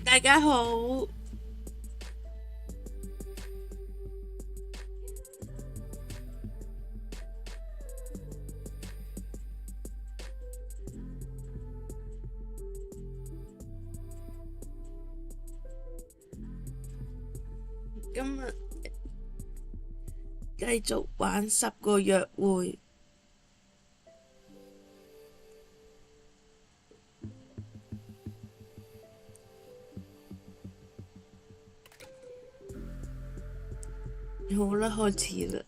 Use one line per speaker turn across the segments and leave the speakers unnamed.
大家好，今日繼續玩10個約會。好啦，開始啦。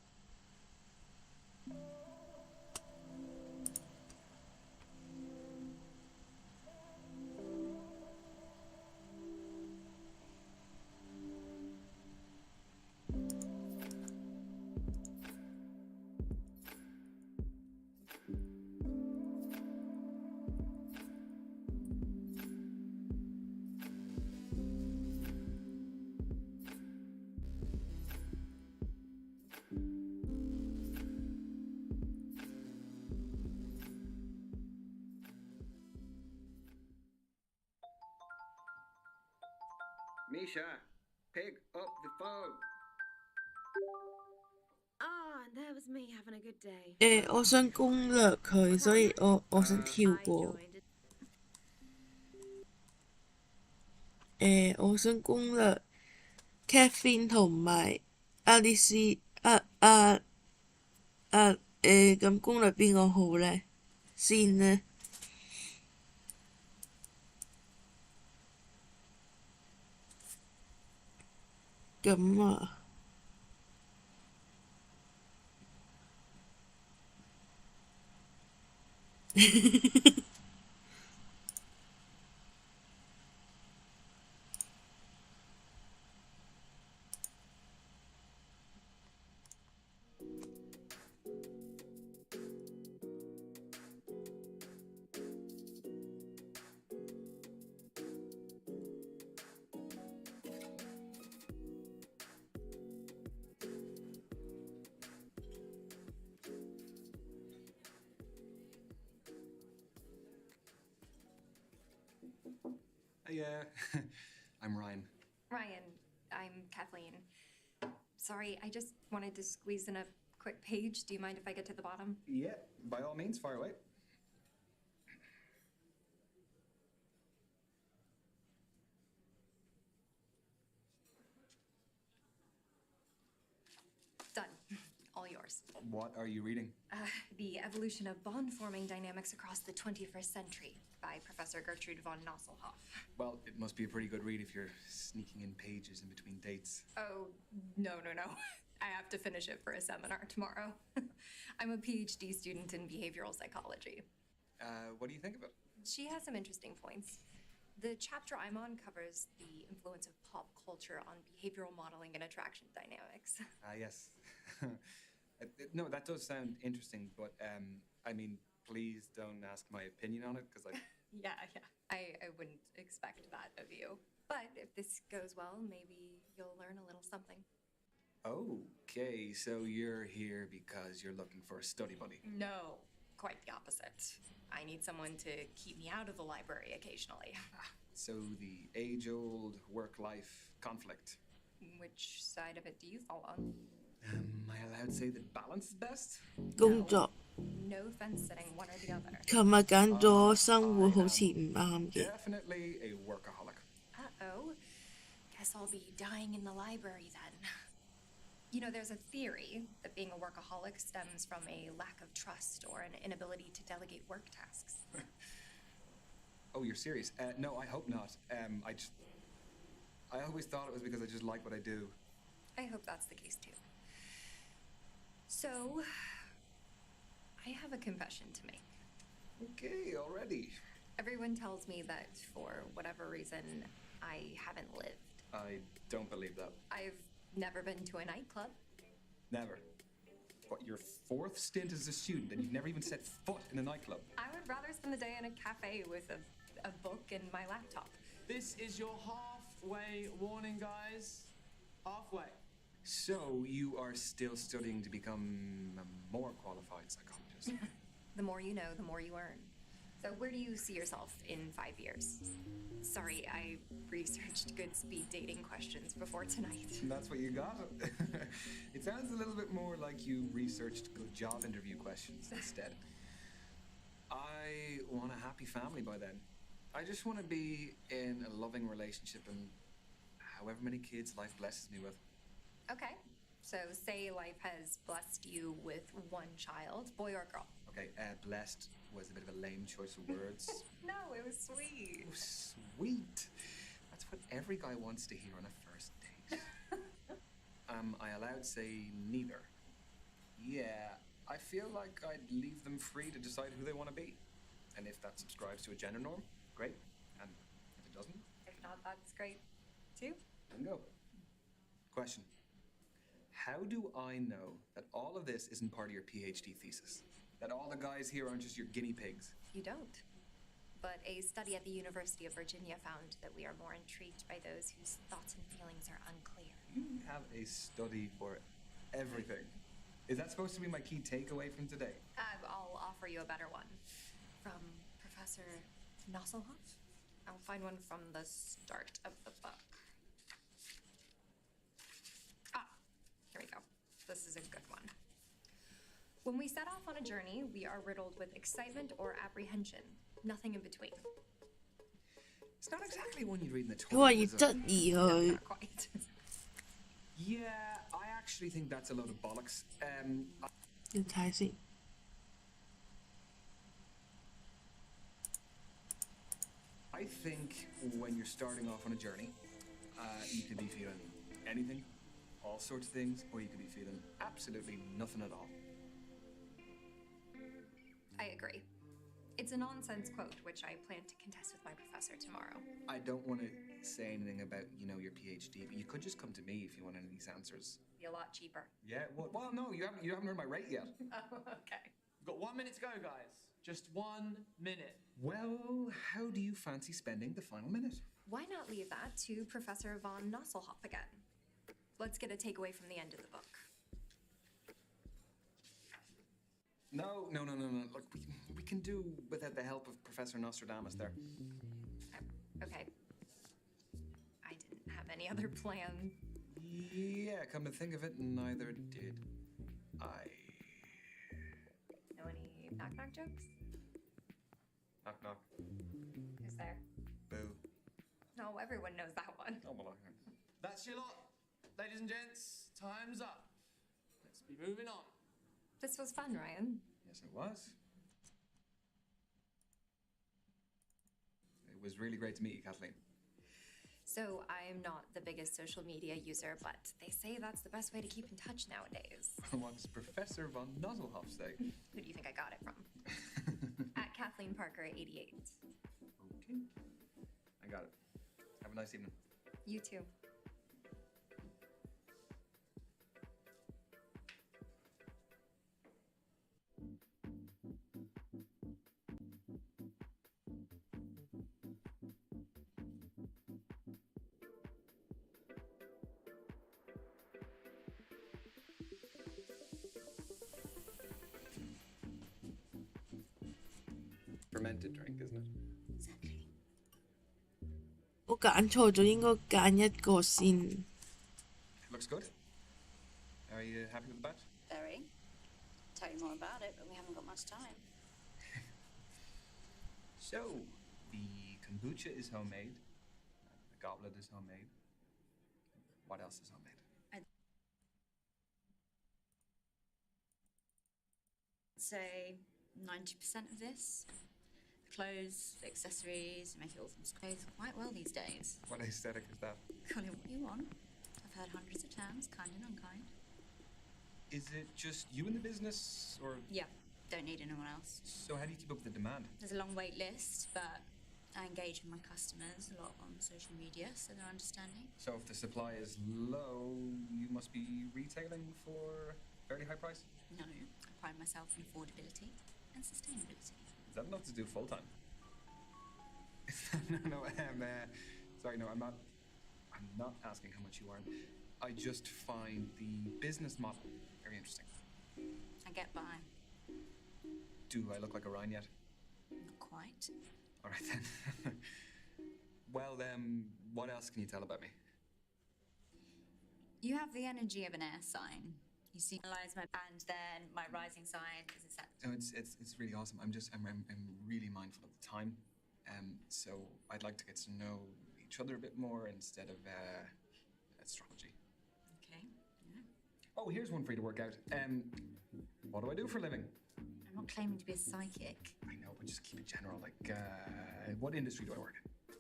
Misha, pick up the phone.
That was me having a good day.
我想攻略佢，所以我想跳過。我想攻略 Catherine 同埋阿麗絲咁攻略邊個好呢？先呢？咁啊。
Hey, I'm Ryan.
Ryan, I'm Kathleen. Sorry, I just wanted to squeeze in a quick page. Do you mind if I get to the bottom?
Yeah, by all means, fire away.
Done. All yours.
What are you reading?
The Evolution of Bond-Forming Dynamics Across the 21st Century by Professor Gertrude von Nosselhoff.
Well, it must be a pretty good read if you're sneaking in pages in between dates.
Oh, no. I have to finish it for a seminar tomorrow. I'm a PhD student in behavioral psychology.
What do you think of it?
She has some interesting points. The chapter I'm on covers the influence of pop culture on behavioral modeling and attraction dynamics.
Yes. No, that does sound interesting, but, I mean, please don't ask my opinion on it, because
Yeah. I wouldn't expect that of you. But if this goes well, maybe you'll learn a little something.
Okay, so you're here because you're looking for a study buddy.
No, quite the opposite. I need someone to keep me out of the library occasionally.
So the age-old work-life conflict.
Which side of it do you fall on?
Am I allowed to say that balance is best?
工作。
No fence sitting, one or the other.
琴日揀咗生活好似唔啱嘅。
Definitely a workaholic.
Uh-oh. Guess I'll be dying in the library then. You know, there's a theory that being a workaholic stems from a lack of trust or an inability to delegate work tasks.
Oh, you're serious? No, I hope not. I always thought it was because I just like what I do.
I hope that's the case too. So, I have a confession to make.
Okay, already.
Everyone tells me that for whatever reason, I haven't lived.
I don't believe that.
I've never been to a nightclub.
Never. What, your fourth stint as a student and you've never even set foot in a nightclub?
I would rather spend the day in a cafe with a book and my laptop.
This is your halfway warning, guys. Halfway.
So you are still studying to become a more qualified psychologist?
The more you know, the more you earn. So where do you see yourself in 5 years? Sorry, I researched good speed dating questions before tonight.
That's what you got? It sounds a little bit more like you researched good job interview questions instead. I want a happy family by then. I just want to be in a loving relationship and however many kids life blesses me with.
Okay, so say life has blessed you with one child, boy or girl.
Okay, blessed was a bit of a lame choice of words.
No, it was sweet.
Oh, sweet. That's what every guy wants to hear on a first date. Am I allowed to say neither? Yeah, I feel like I'd leave them free to decide who they want to be. And if that subscribes to a gender norm, great. And if it doesn't,
If not, that's great too.
bingo. Question. How do I know that all of this isn't part of your PhD thesis? That all the guys here aren't just your guinea pigs?
You don't. But a study at the University of Virginia found that we are more intrigued by those whose thoughts and feelings are unclear.
You have a study for everything. Is that supposed to be my key takeaway from today?
I'll offer you a better one. From Professor Nosselhoff? I'll find one from the start of the book. Ah, here we go. This is a good one. When we set off on a journey, we are riddled with excitement or apprehension. Nothing in between.
It's not exactly one you'd read in the
佢話
toilet.
要
is it?
質疑
No,
佢
not quite.
Yeah, I actually think that's a load of bollocks.
要睇先。
I think when you're starting off on a journey, you could be feeling anything, all sorts of things, or you could be feeling absolutely nothing at all.
I agree. It's a nonsense quote, which I plan to contest with my professor tomorrow.
I don't want to say anything about, your PhD, but you could just come to me if you want any of these answers.
Be a lot cheaper.
Yeah, well, no, you haven't heard my rate yet.
Oh, okay.
We've got 1 minute to go, guys. Just 1 minute.
Well, how do you fancy spending the final minute?
Why not leave that to Professor von Nosselhoff again? Let's get a takeaway from the end of the book.
No. Look, we can do without the help of Professor Nostradamus there.
Okay. I didn't have any other plan.
Yeah, come to think of it, neither did I.
Know any knock-knock jokes?
Knock, knock.
Who's there?
Boo.
No, everyone knows that one.
Oh, well,
That's your lot. Ladies and gents, time's up. Let's be moving on.
This was fun, Ryan.
yes, it was. It was really great to meet you, Kathleen.
So I'm not the biggest social media user, but they say that's the best way to keep in touch nowadays.
What does Professor von Nosselhoff say?
Who do you think I got it from? At Kathleen Parker 88.
Okay. I got it. Have a nice evening.
You too.
Fermented drink, isn't it?
Exactly.
我揀錯咗，應該揀一個先。
Looks good. Are you happy with the batch?
Very. Tell you more about it, but we haven't got much time.
So, the kombucha is homemade. The goblet is homemade. What else is homemade?
Say 90% of this. Clothes, accessories, make it all from scratch quite well these days.
What aesthetic is that?
Call it what you want. I've heard hundreds of terms, kind and unkind.
Is it just you in the business, or
Yeah, don't need anyone else.
so how do you keep up with the demand?
There's a long wait list, but I engage with my customers a lot on social media, so they're understanding.
So if the supply is low, you must be retailing for a fairly high price?
No, I pride myself in affordability and sustainability.
Is that enough to do full time? no, sorry, no, I'm not asking how much you earn. I just find the business model very interesting.
I get by.
Do I look like a Ryan yet?
Not quite.
All right then. Well, what else can you tell about me?
You have the energy of an air sign. You symbolize my band, then my rising sign is a set.
No, it's really awesome. I'm really mindful of the time. So I'd like to get to know each other a bit more instead of astrology.
Okay. Yeah.
Oh, here's one for you to work out. What do I do for a living?
I'm not claiming to be a psychic.
I know, but just keep it general. Like, what industry do I work in?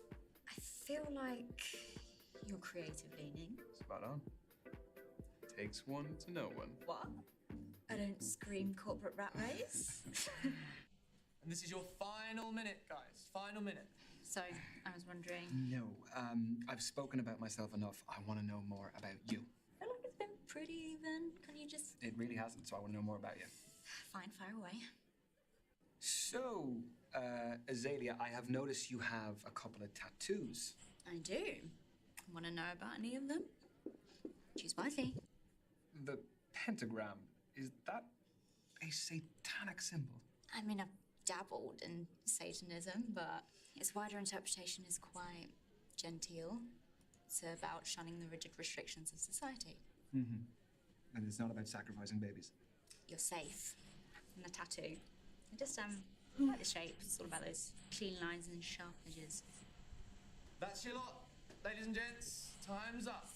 I feel like you're creative leaning.
Spot on. Takes one to know one.
What? I don't scream corporate rat race.
And this is your final minute, guys. Final minute.
So, I was wondering.
No, I've spoken about myself enough. I want to know more about you.
I feel like it's been pretty even. Can you just.
It really hasn't, so I want to know more about you.
Fine, fire away.
So, Azalea, I have noticed you have a couple of tattoos.
I do. Want to know about any of them? Choose wisely.
The pentagram, is that a satanic symbol?
I mean, I've dabbled in Satanism, but its wider interpretation is quite genteel. It's about shunning the rigid restrictions of society.
Mm-hmm. And it's not about sacrificing babies.
You're safe. And the tattoo. I just, I like the shape. It's all about those clean lines and sharp edges.
That's your lot. Ladies and gents, time's up.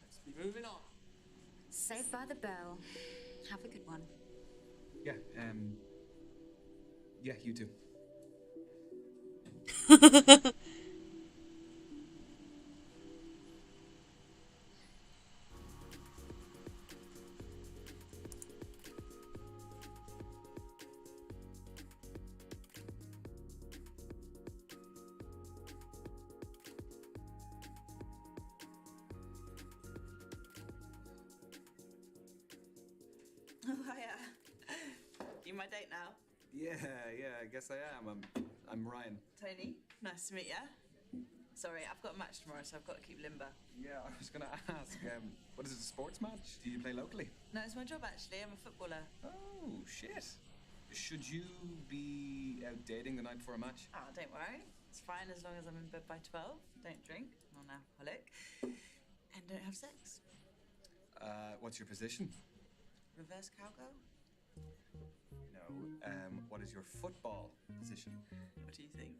Let's be moving on.
Saved by the bell. Have a good one.
Yeah, yeah, you too.
Oh, hiya. You my date now?
Yeah, I guess I am. I'm Ryan.
Tony, nice to meet ya. Sorry, I've got a match tomorrow, so I've got to keep limber.
Yeah, I was gonna ask, what is it, a sports match? Do you play locally?
No, it's my job actually. I'm a footballer.
Oh, shit. Should you be out dating the night before a match?
Oh, don't worry. It's fine as long as I'm in bed by 12. Don't drink. I'm an alcoholic. And don't have sex.
What's your position?
Reverse cowgirl?
No. What is your football position?
What do you think?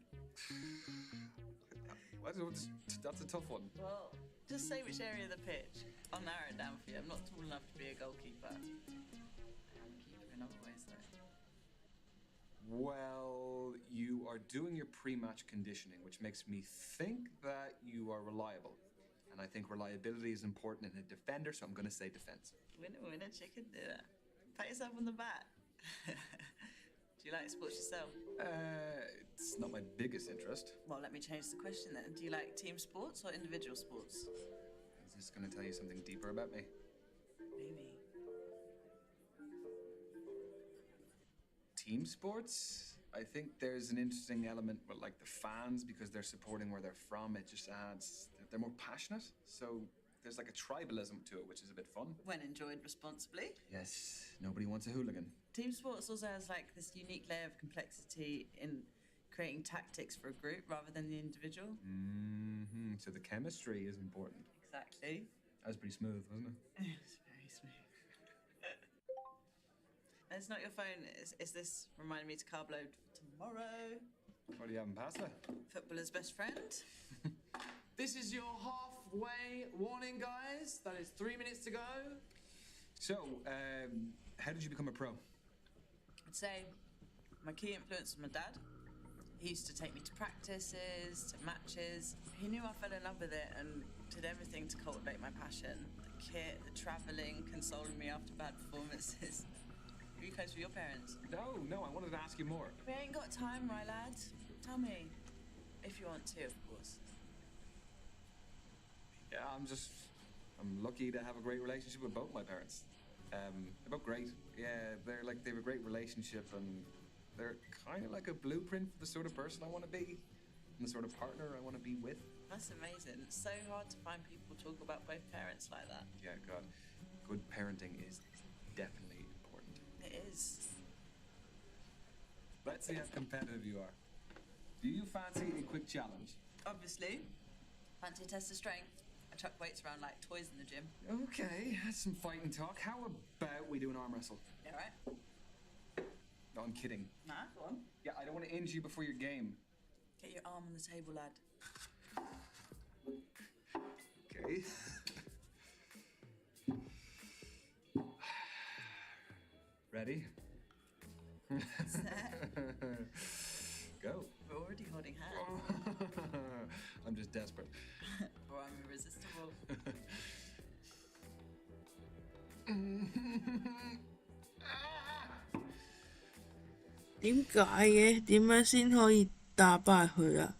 That's a tough one.
Well, just say which area of the pitch. I'll narrow it down for you. I'm not tall enough to be a goalkeeper. I am a keeper in other ways, though.
Well, you are doing your pre-match conditioning, which makes me think that you are reliable. And I think reliability is important in a defender, so I'm going to say defense.
Winner, chicken dinner. Pat yourself on the back. Do you like sports yourself?
It's not my biggest interest.
Well, let me change the question then. Do you like team sports or individual sports?
Is this going to tell you something deeper about me?
Maybe.
Team sports? I think there's an interesting element with like the fans because they're supporting where they're from. It just adds, they're more passionate. So there's like a tribalism to it, which is a bit fun.
When enjoyed responsibly.
Yes, nobody wants a hooligan.
Team sports also has like this unique layer of complexity in creating tactics for a group rather than the individual.
Mm-hmm. So the chemistry is important.
Exactly.
That was pretty smooth, wasn't it?
It's very smooth. It's not your phone. Is this reminding me to carb load for tomorrow?
What do you have in pasta?
Footballer's best friend.
This is your halfway warning, guys. That is 3 minutes to go.
So, how did you become a pro?
I'd say my key influence was my dad. He used to take me to practices, to matches. He knew I fell in love with it and did everything to cultivate my passion. The kit, the travelling, consoling me after bad performances. Are you close with your parents?
No, I wanted to ask you more.
We ain't got time, my lad. Tell me. If you want to, of course.
Yeah, I'm lucky to have a great relationship with both my parents. They're both great. Yeah, they have a great relationship and they're kind of like a blueprint for the sort of person I want to be and the sort of partner I want to be with.
That's amazing. It's so hard to find people talk about both parents like that.
Yeah, God. Good parenting is definitely important.
It is.
Let's see how competitive you are. Do you fancy a quick challenge?
Obviously. Fancy a test of strength. I chuck weights around like toys in the gym.
Okay, that's some fighting talk. How about we do an arm wrestle?
You alright?
No, I'm kidding.
Nah, go on.
Yeah, I don't want to injure you before your game.
Get your arm on the table, lad.
Okay. Ready?
Set.
Go.
We're already holding hands.
I'm just desperate.
Or I'm irresistible.
點解嘅？點樣先可以打敗佢啊？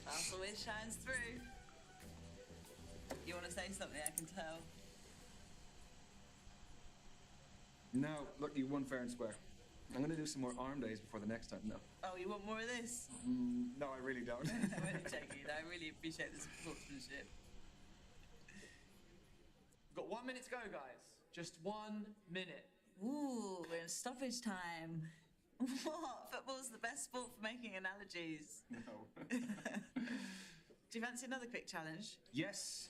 Class always shines through. You want to say something? I can tell.
No, look, you won fair and square. I'm gonna do some more arm days before the next time. No.
Oh, you want more of this?
No, I really don't.
I'm only joking. I really appreciate the sportsmanship.
We've got 1 minute to go, guys. Just 1 minute.
Ooh, we're in stoppage time. What? Football's the best sport for making analogies.
No.
Do you fancy another quick challenge?
Yes,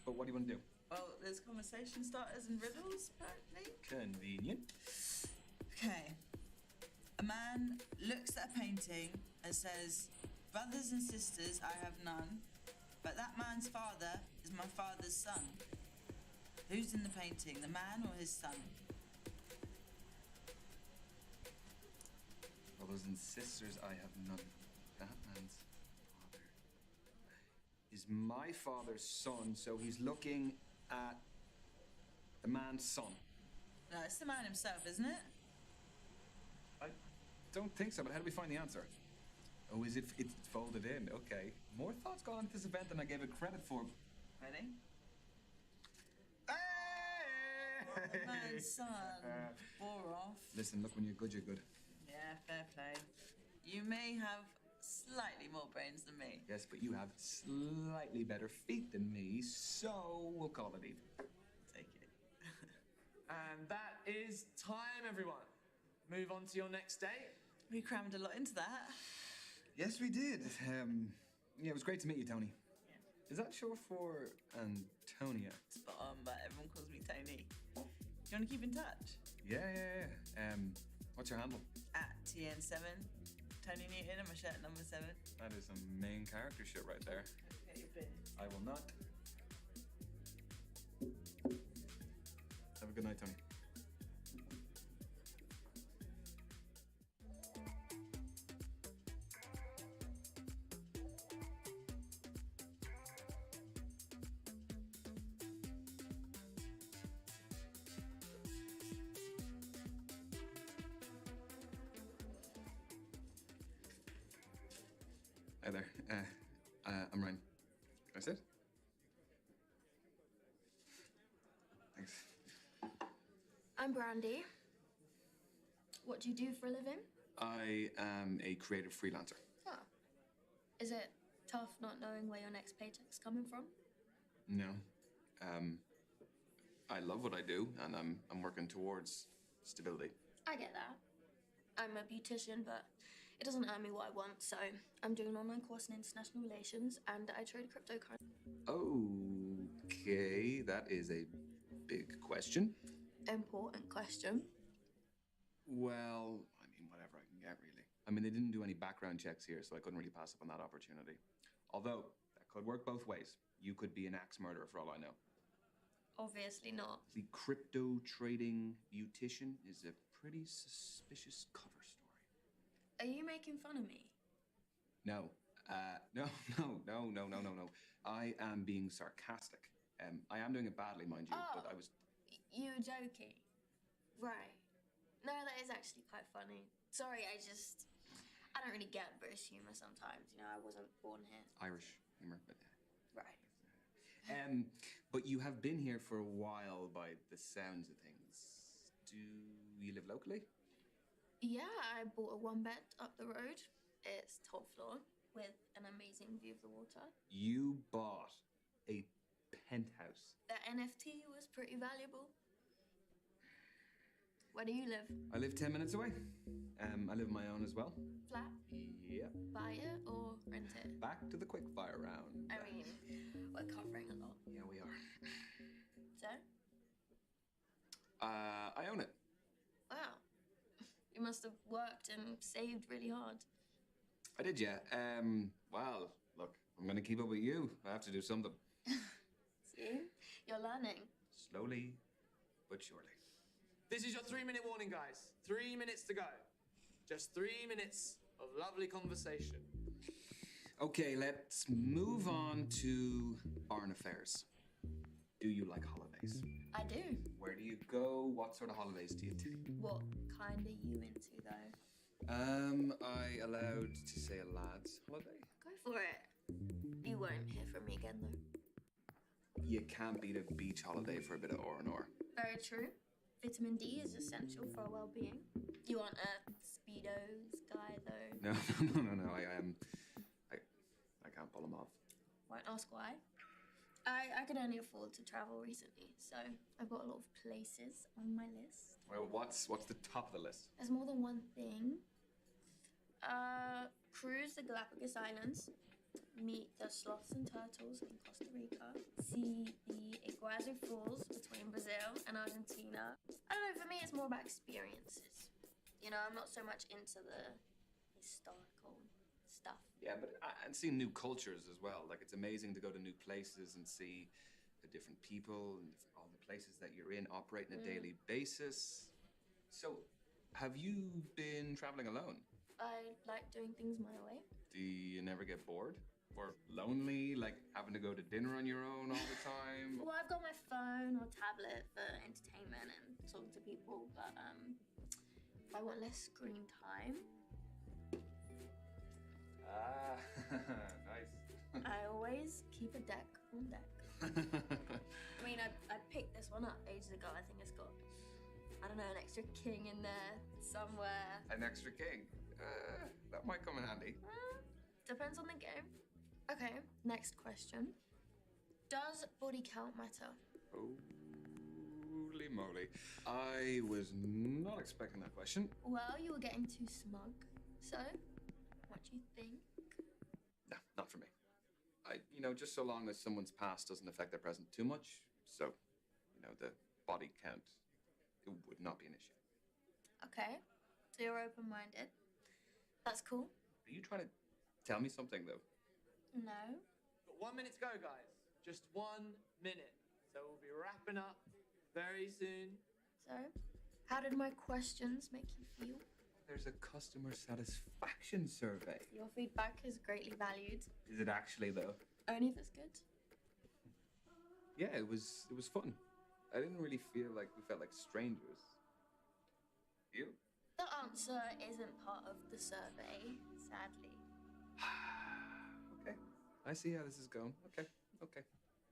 but what do you want to do?
Well, there's conversation starters and riddles, apparently.
Convenient.
Okay. A man looks at a painting and says, "Brothers and sisters, I have none, but that man's father is my father's son." Who's in the painting, the man or his son?
Brothers and sisters, I have none. That man's father is my father's son, so he's looking at the man's son.
No, it's the man himself, isn't it?
I don't think so, but how do we find the answer? Oh, is it's folded in? Okay. More thoughts gone into this event than I gave it credit for.
Ready?
Hey!
Man's son. Bore off.
Listen, look, when you're good, you're good.
Yeah, fair play. You may have slightly more brains than me.
Yes, but you have slightly better feet than me, so we'll call it even.
Take it.
And that is time, everyone. Move on to your next date.
We crammed a lot into that.
Yes, we did. Yeah, it was great to meet you, Tony.
Yeah.
Is that short for Antonia?
Spot on, but everyone calls me Tony. Do you want to keep in touch?
Yeah. What's your handle?
At TN7. Tony Newton and my shirt number 7.
That is some main character shit right there.
Get your bin.
I will not. Have a good night, Tony. Hi there. I'm Ryan. Can I sit? Thanks.
I'm Brandy. What do you do for a living?
I am a creative freelancer.
Huh. Is it tough not knowing where your next paycheck's coming from?
No. I love what I do, and I'm working towards stability.
I get that. I'm a beautician, but it doesn't earn me what I want, so I'm doing an online course in international relations, and I trade cryptocurrency.
Okay, that is a big question.
Important question.
Well, I mean, whatever I can get, really. I mean, they didn't do any background checks here, so I couldn't really pass up on that opportunity. Although, that could work both ways. You could be an axe murderer for all I know.
Obviously not.
The crypto trading beautician is a pretty suspicious cover story.
Are you making fun of me?
No. No. I am being sarcastic. I am doing it badly, mind you, but I was...
You were joking. Right. No, that is actually quite funny. Sorry, I don't really get British humour sometimes. You know, I wasn't born here.
Irish humor, but...
Right.
But you have been here for a while by the sounds of things. Do you live locally?
Yeah, I bought a one bed up the road. It's top floor with an amazing view of the water.
You bought a penthouse.
The NFT was pretty valuable. Where do you live?
I live 10 minutes away. I live on my own as well.
Flat?
Yep.
Buy it or rent it?
Back to the quickfire round.
I mean, we're covering a lot.
Yeah, we are.
So?
I own it.
Wow. You must have worked and saved really hard.
I did, yeah. Well, look, I'm gonna keep up with you. I have to do something.
See? You're learning.
Slowly, but surely.
This is your 3-minute warning, guys. 3 minutes to go. Just 3 minutes of lovely conversation.
Okay, let's move on to barn affairs. Do you like holidays?
I do.
Where do you go? What sort of holidays do you take?
What kind are you into, though?
I allowed to say a lad's holiday?
Go for it. You won't hear from me again, though.
You can't beat a beach holiday for a bit of R&R.
Very true. Vitamin D is essential for our well-being. You aren't a Speedos guy, though.
No. I can't pull them off.
Won't ask why. I could only afford to travel recently, so I've got a lot of places on my list.
Well, what's the top of the list?
There's more than one thing. Cruise the Galapagos Islands, meet the sloths and turtles in Costa Rica, see the Iguazu Falls between Brazil and Argentina. I don't know, for me it's more about experiences. You know, I'm not so much into the historical stuff.
Yeah, but and seeing new cultures as well. Like, it's amazing to go to new places and see the different people and all the places that you're in operate on a daily basis. So, have you been traveling alone?
I like doing things my way.
Do you never get bored? Or lonely, like having to go to dinner on your own all the time?
Well, I've got my phone or tablet for entertainment and talking to people, but if I want less screen time,
Nice.
I always keep a deck on deck. I mean, I picked this one up ages ago. I think it's got, I don't know, an extra king in there somewhere.
An extra king? That might come in handy.
Depends on the game. Okay, next question. Does body count matter?
Holy moly. I was not expecting that question.
Well, you were getting too smug. So, what do you think?
No, not for me. Just so long as someone's past doesn't affect their present too much. So, the body count, it would not be an issue.
Okay, so you're open-minded. That's cool.
Are you trying to tell me something, though?
No.
Got 1 minute to go, guys. Just 1 minute. So we'll be wrapping up very soon.
So, how did my questions make you feel?
There's a customer satisfaction survey.
Your feedback is greatly valued.
Is it actually, though?
Only if it's good.
Yeah, it was fun. I didn't really feel like we felt like strangers. You?
The answer isn't part of the survey, sadly.
Okay. I see how this is going. Okay.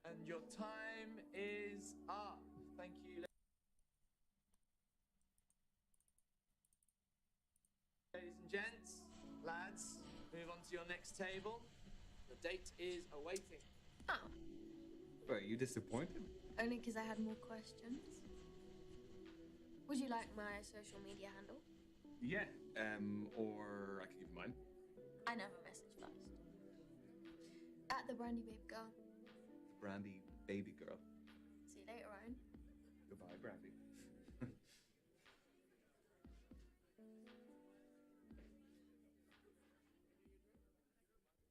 And your time is up. Thank you. Ladies and gents, lads, move on to your next table. The date is awaiting.
Oh,
Wait, are you disappointed?
only because I had more questions. Would you like my social media handle?
Yeah. Or I can give you mine.
I never message first. At the Brandy Babe Girl.
Brandy, baby girl.
See you later, Ryan.
Goodbye, Brandy.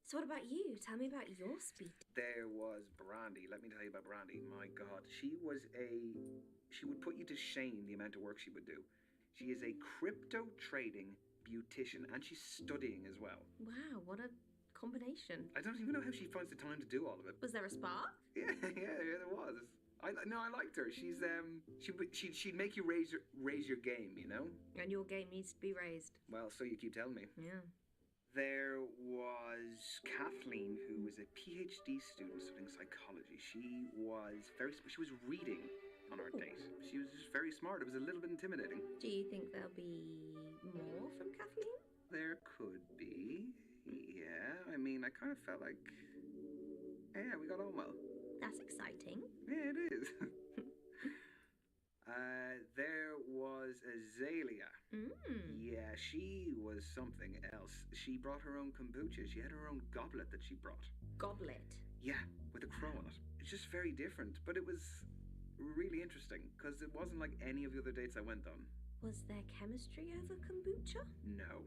So what about you? Tell me about your speed.
There was Brandy. Let me tell you about Brandy. My God, she would put you to shame the amount of work she would do. She is a crypto trading beautician and she's studying as well.
Wow, what a combination.
I don't even know how she finds the time to do all of it.
Was there a spark?
Yeah, there was. I liked her. She'd make you raise your game, you know?
And your game needs to be raised.
Well, so you keep telling me.
Yeah.
There was Kathleen, who was a PhD student studying psychology. She was reading on our date. She was just very smart. It was a little bit intimidating.
Do you think there'll be more from Kathleen?
There could be. Yeah, I mean, I kind of felt like, yeah, we got on well.
That's exciting.
Yeah, it is. There was Azalea. Yeah, she was something else. She brought her own kombucha. She had her own goblet that she brought.
Goblet.
Yeah, with a crow on it. It's just very different, but it was really interesting because it wasn't like any of the other dates I went on.
Was there chemistry over kombucha?
No.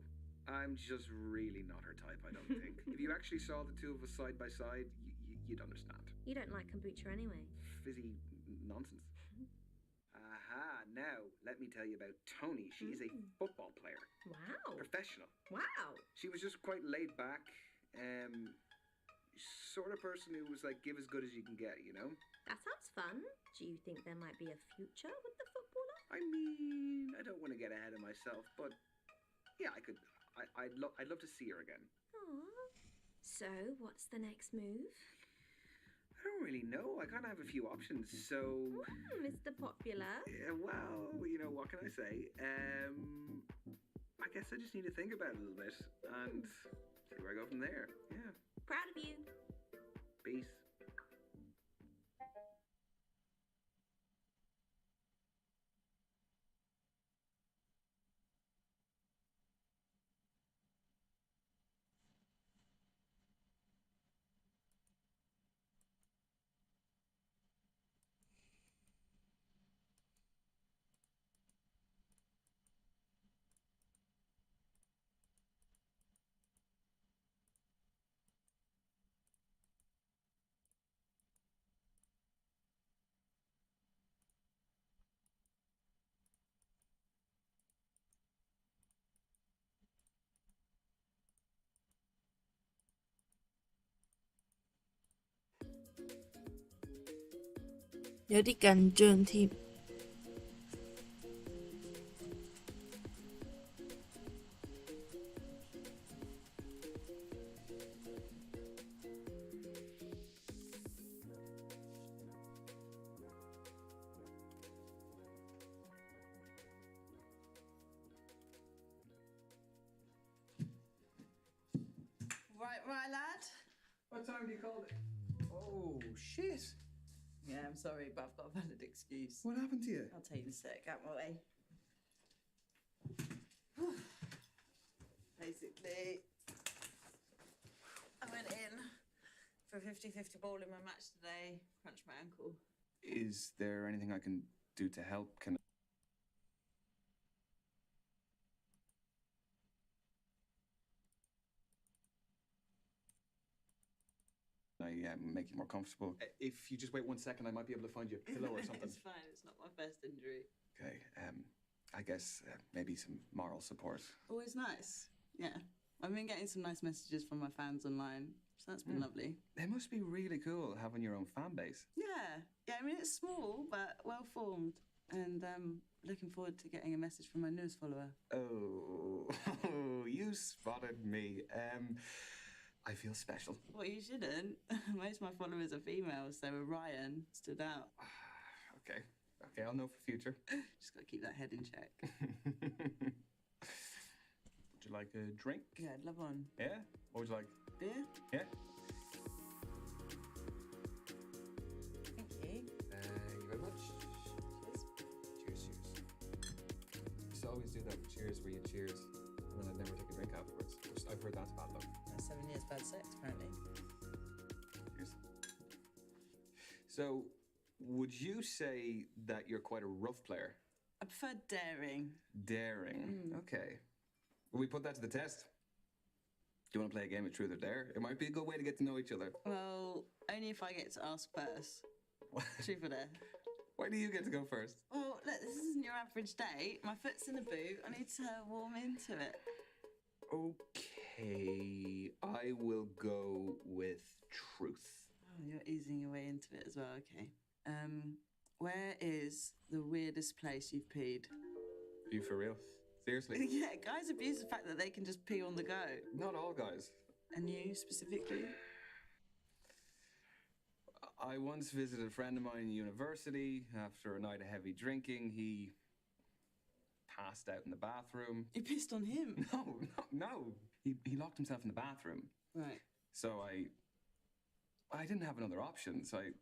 I'm just really not her type, I don't think. If you actually saw the two of us side by side, you'd understand.
You don't like kombucha anyway.
Fizzy nonsense. Aha, now let me tell you about Tony. She is a football player.
Wow.
Professional.
Wow.
She was just quite laid back. Sort of person who was like, give as good as you can get, you know?
That sounds fun. Do you think there might be a future with the footballer?
I mean, I don't want to get ahead of myself, but yeah, I'd love to see her again.
Aww. So, what's the next move?
I don't really know. I kind of have a few options, so...
Mr. Popular.
Yeah, well, you know, what can I say? I guess I just need to think about it a little bit and see where I go from there. Yeah.
Proud of you.
Peace.
有啲緊張添。
Right, lad.
What time do you call it? Oh, shit.
Yeah, I'm sorry, but I've got a valid excuse.
What happened to you?
I'll tell you in a sec. Out my way. Basically, I went in for a 50-50 ball in my match today. Crunched my ankle.
Is there anything I can do to help? Can I make you more comfortable? If you just wait 1 second, I might be able to find you a pillow or something.
It's fine. It's not my first injury.
Okay, I guess maybe some moral support.
Always nice. Yeah. I've been getting some nice messages from my fans online, so that's been lovely.
It must be really cool having your own fan base.
Yeah. Yeah, I mean, it's small, but well-formed. And looking forward to getting a message from my newest follower.
Oh, you spotted me. I feel special.
Well, you shouldn't. Most of my followers are females, so Orion stood out.
Okay, I'll know for future.
Just got to keep that head in check.
Would you like a drink?
Yeah, I'd love one.
Yeah? What would you like?
Beer?
Yeah?
Thank you.
Thank you very much.
Cheers.
Cheers. You used to always do that for cheers where you cheers and then I'd never take a drink afterwards. I've heard that's bad luck.
That's 7 years bad sex, apparently.
Cheers. So, would you say that you're quite a rough player?
I prefer daring.
Daring. Okay. Will we put that to the test? Do you want to play a game of truth or dare? It might be a good way to get to know each other.
Well, only if I get to ask first. Truth or dare?
Why do you get to go first?
Well, look, this isn't your average date. My foot's in the boot. I need to warm into it.
Okay, I will go with truth.
Oh, you're easing your way into it as well, okay. Where is the weirdest place you've peed?
Are you for real? Seriously?
Yeah, guys abuse the fact that they can just pee on the go.
Not all guys.
And you, specifically?
I once visited a friend of mine in university. After a night of heavy drinking, he passed out in the bathroom.
You pissed on him?
No. He locked himself in the bathroom.
Right.
So I didn't have another option, so I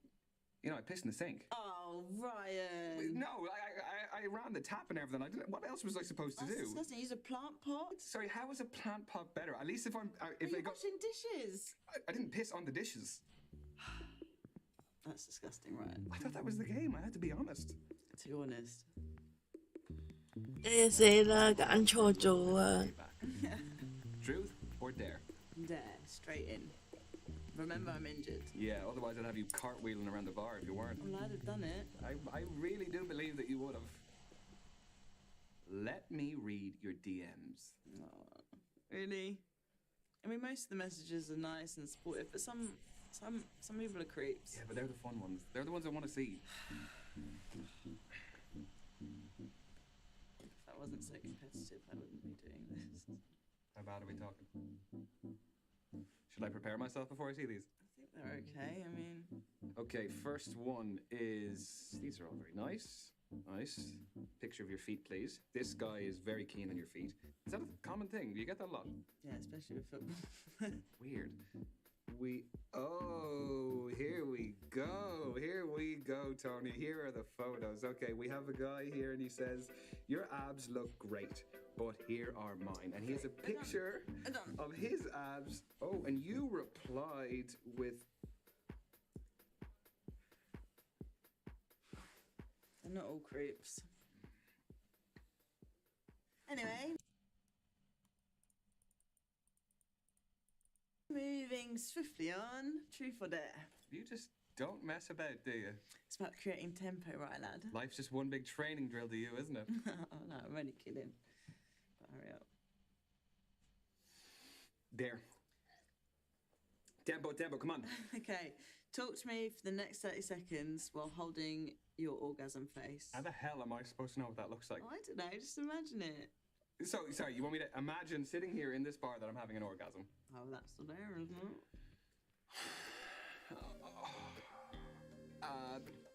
pissed in the sink.
Oh, Ryan.
No,
I ran the tap and everything. I didn't, what else was I supposed to
That's
do?
disgusting. Use a plant pot.
Sorry, how is a plant pot better? At least if I'm if
You're
they got
washing dishes.
I didn't piss on the dishes.
That's disgusting, right?
I thought that was the game. I had to be honest.
Too honest.
死啦，揀錯咗啊！
Truth or dare?
There, straight in. Remember, I'm injured.
Yeah, otherwise I'd have you cartwheeling around the bar if you weren't.
Well, I'd have done it.
I really do believe that you would have. Let me read your DMs.
Oh, really? I mean, most of the messages are nice and supportive, but some people are creeps.
Yeah, but they're the fun ones. They're the ones I want to see.
If I wasn't so competitive, I wouldn't be doing this.
How bad are we talking? Should I prepare myself before I see these?
I think they're okay. I mean,
Okay, first one is... These are all very nice. Nice. Picture of your feet, please. This guy is very keen on your feet. Is that a common thing? Do you get that a lot?
yeah, especially with football.
Weird. Oh, here we go. Here we go, Tony. Here are the photos. Okay, we have a guy here and he says, your abs look great, but here are mine. And he has a picture of his abs. Oh, and you replied with...
They're not all creeps. Anyway. Moving swiftly on, truth or dare?
You just don't mess about, do you?
It's about creating tempo, right, lad?
Life's just one big training drill to you, isn't it?
Oh no, I'm only kidding. But hurry up.
There. Tempo, come on.
Okay, talk to me for the next 30 seconds while holding your orgasm face.
How the hell am I supposed to know what that looks like?
Oh, I don't know, just imagine it.
So, sorry, you want me to imagine sitting here in this bar that I'm having an orgasm?
Oh, that's the there, isn't it?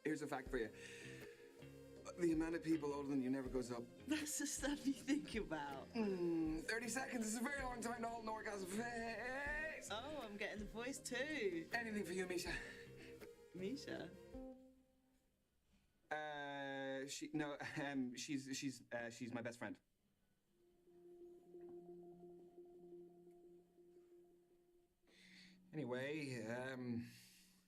Here's a fact for you. The amount of people older than you never goes up.
That's the stuff you think about.
30 seconds is a very long time to hold an orgasm face.
Oh, I'm getting the voice too.
Anything for you, Misha.
Misha?
She's my best friend. Anyway,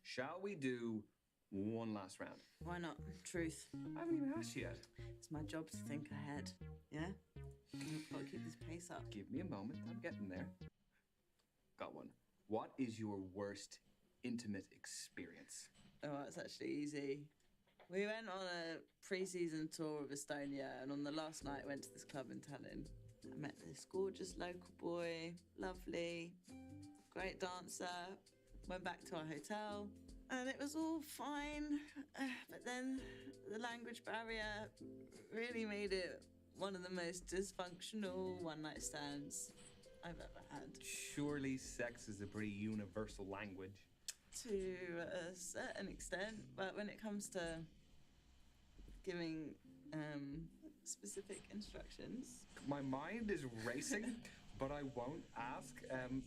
shall we do one last round?
Why not? Truth.
I haven't even asked you yet.
It's my job to think ahead. Yeah? I've got to keep this pace up.
Give me a moment, I'm getting there. Got one. What is your worst intimate experience?
Oh, that's actually easy. We went on a pre-season tour of Estonia, and on the last night, went to this club in Tallinn. I met this gorgeous local boy, lovely, great dancer. Went back to our hotel, and it was all fine. But then the language barrier really made it one of the most dysfunctional one-night stands I've ever had.
Surely sex is a pretty universal language.
To a certain extent, but when it comes to giving specific instructions.
My mind is racing, but I won't ask.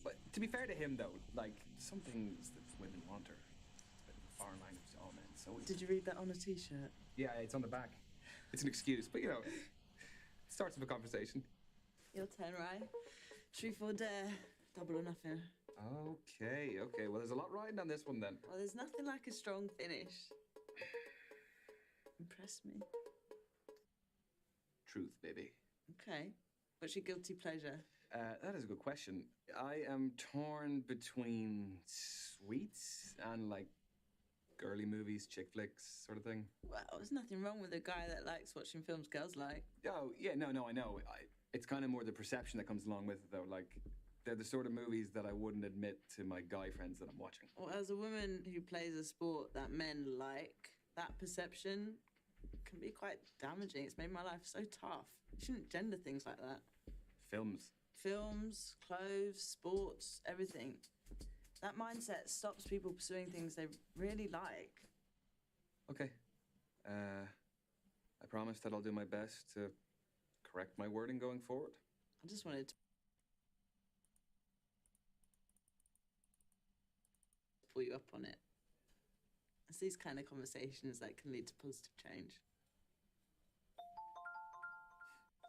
But to be fair to him, though, like, some things that women want are a bit of a foreign language to all men, so...
Did you read that on a t-shirt?
Yeah, it's on the back. It's an excuse, but, you know, it starts with a conversation.
Your turn, right? Truth or dare? Double or nothing.
Okay. Well, there's a lot riding on this one, then.
Well, there's nothing like a strong finish. Impress me.
Truth, baby.
Okay. What's your guilty pleasure?
That is a good question. I am torn between sweets and, like, girly movies, chick flicks, sort of thing.
Well, there's nothing wrong with a guy that likes watching films girls like.
Oh, yeah, no, I know. It's kind of more the perception that comes along with it, though. Like, they're the sort of movies that I wouldn't admit to my guy friends that I'm watching.
Well, as a woman who plays a sport that men like, that perception can be quite damaging. It's made my life so tough. You shouldn't gender things like that.
Films.
Films, clothes, sports, everything. That mindset stops people pursuing things they really like.
Okay. I promise that I'll do my best to correct my wording going forward.
I just wanted to pull you up on it. It's these kind of conversations that can lead to positive change.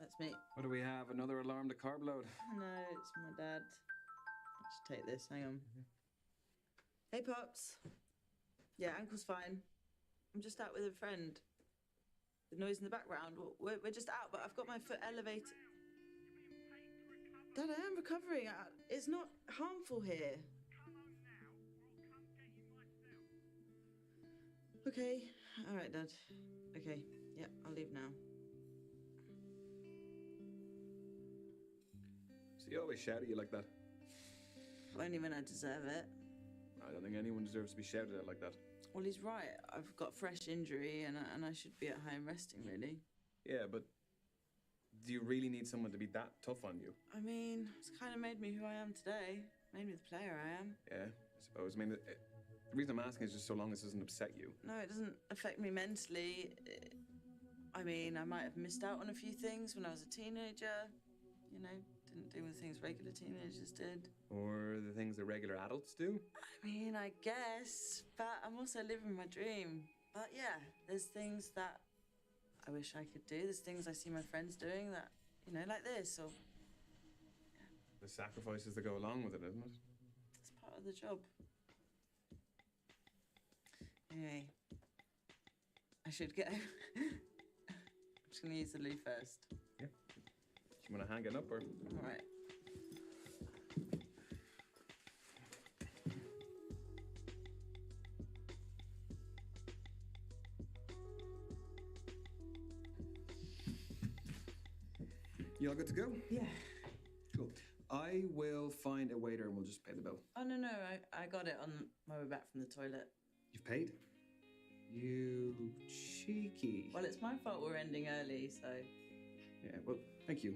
That's me.
What do we have? Another alarm to carb load?
No, it's my dad. I should take this. Hang on. Hey, Pops. Yeah, ankle's fine. I'm just out with a friend. The noise in the background. We're just out, but I've got my foot elevated. Dad, I am recovering. It's not harmful here. Okay. All right, Dad. Okay. Yeah, I'll leave now.
So you always shout at you like that?
Only when I deserve it.
I don't think anyone deserves to be shouted at like that.
Well, he's right. I've got a fresh injury and I should be at home resting, really.
Yeah, but do you really need someone to be that tough on you?
I mean, it's kind of made me who I am today. Made me the player I am.
Yeah, I suppose. I mean, the reason I'm asking is just so long as it doesn't upset you.
No, it doesn't affect me mentally. I mean, I might have missed out on a few things when I was a teenager. You know, didn't do the things regular teenagers did.
Or the things that regular adults do?
I mean, I guess, but I'm also living my dream. But yeah, there's things that I wish I could do. There's things I see my friends doing that, you know, like this, or...
The sacrifices that go along with it, isn't it?
It's part of the job. Anyway, I should go. I'm just gonna use the loo first.
Yeah. You want to hang it up, or...?
All right.
You all good to go?
Yeah.
Cool. I will find a waiter and we'll just pay the bill.
Oh, no, I got it on my way back from the toilet.
You've paid? You cheeky.
Well, it's my fault we're ending early, so...
Yeah, well, thank you.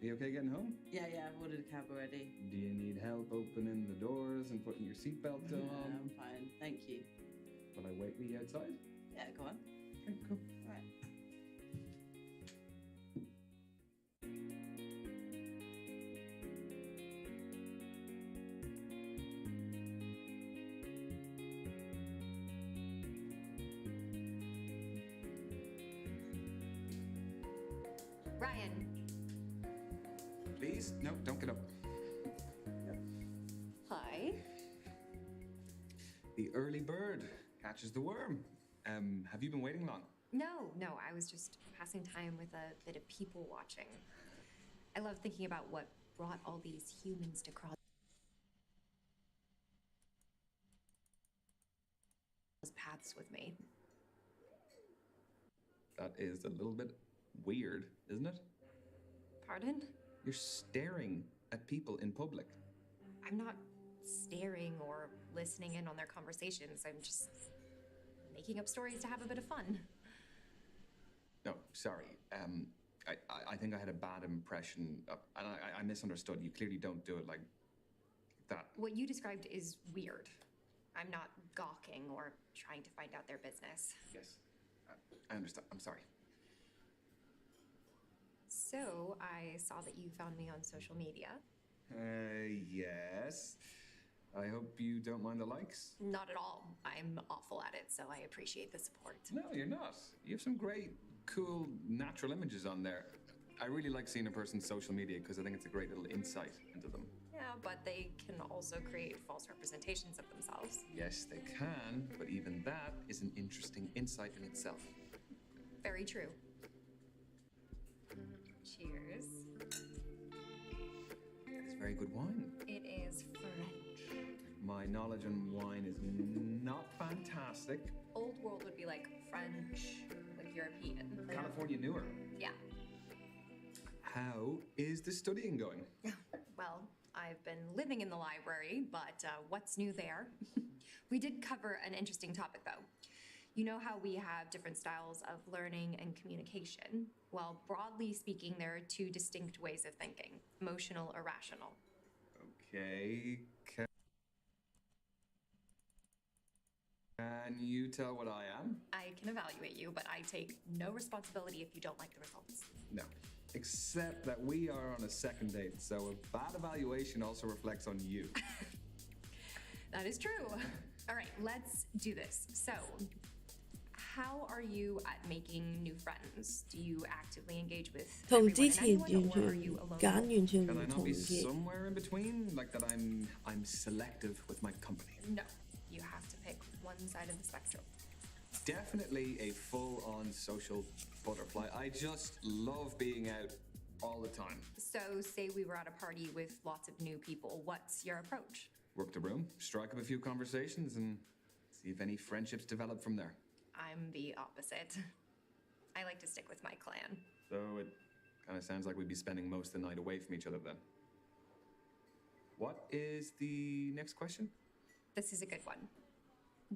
Are you okay getting home?
Yeah, I've ordered a cab already.
Do you need help opening the doors and putting your seatbelt
No,
on?
I'm fine, thank you.
Will I wait for you outside?
Yeah, go on.
Okay, cool.
All right.
Ryan.
Please? No, don't get up.
Hi.
The early bird catches the worm. Have you been waiting long?
No, I was just passing time with a bit of people watching. I love thinking about what brought all these humans to cross paths with me.
That is a little bit weird, isn't it?
Pardon?
You're staring at people in public.
I'm not staring or listening in on their conversations. I'm just making up stories to have a bit of fun.
No, sorry. I think I had a bad impression, and I misunderstood. You clearly don't do it like that.
What you described is weird. I'm not gawking or trying to find out their business.
Yes, I understand. I'm sorry.
So, I saw that you found me on social media.
Yes. I hope you don't mind the likes.
Not at all. I'm awful at it, so I appreciate the support.
No, you're not. You have some great, cool, natural images on there. I really like seeing a person's social media because I think it's a great little insight into them.
Yeah, but they can also create false representations of themselves.
Yes, they can, but even that is an interesting insight in itself.
Very true. Cheers.
It's very good wine.
It is French.
My knowledge on wine is not fantastic.
Old world would be like French, like European.
California newer.
Yeah.
How is the studying going?
Well, I've been living in the library, but what's new there? We did cover an interesting topic, though. You know how we have different styles of learning and communication? Well, broadly speaking, there are two distinct ways of thinking, emotional or rational.
Okay. Can you tell what I am?
I can evaluate you, but I take no responsibility if you don't like the results.
No. Except that we are on a second date, so a bad evaluation also reflects on you.
That is true. All right, let's do this. So, How are you at making new friends? Do you actively engage with
同
everyone
之
and
前
anyone,
完
or are
全
you alone?
揀完全
Can
唔
I not
同
be
嘅。
somewhere in between? Like that I'm selective with my company.
No, you have to pick one side of the spectrum.
Definitely a full-on social butterfly. I just love being out all the time.
So, say we were at a party with lots of new people, what's your approach?
Work the room, strike up a few conversations, and see if any friendships develop from there.
I'm the opposite. I like to stick with my clan.
So it kind of sounds like we'd be spending most of the night away from each other then. What is the next question?
This is a good one.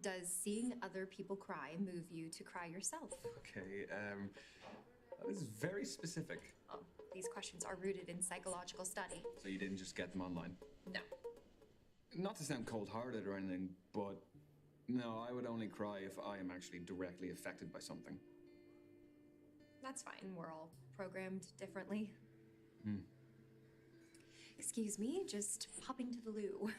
Does seeing other people cry move you to cry yourself?
Okay, that is very specific.
Oh, these questions are rooted in psychological study.
So you didn't just get them online?
No.
Not to sound cold-hearted or anything, but no, I would only cry if I am actually directly affected by something.
That's fine. We're all programmed differently.
Hmm.
Excuse me, just popping to the loo.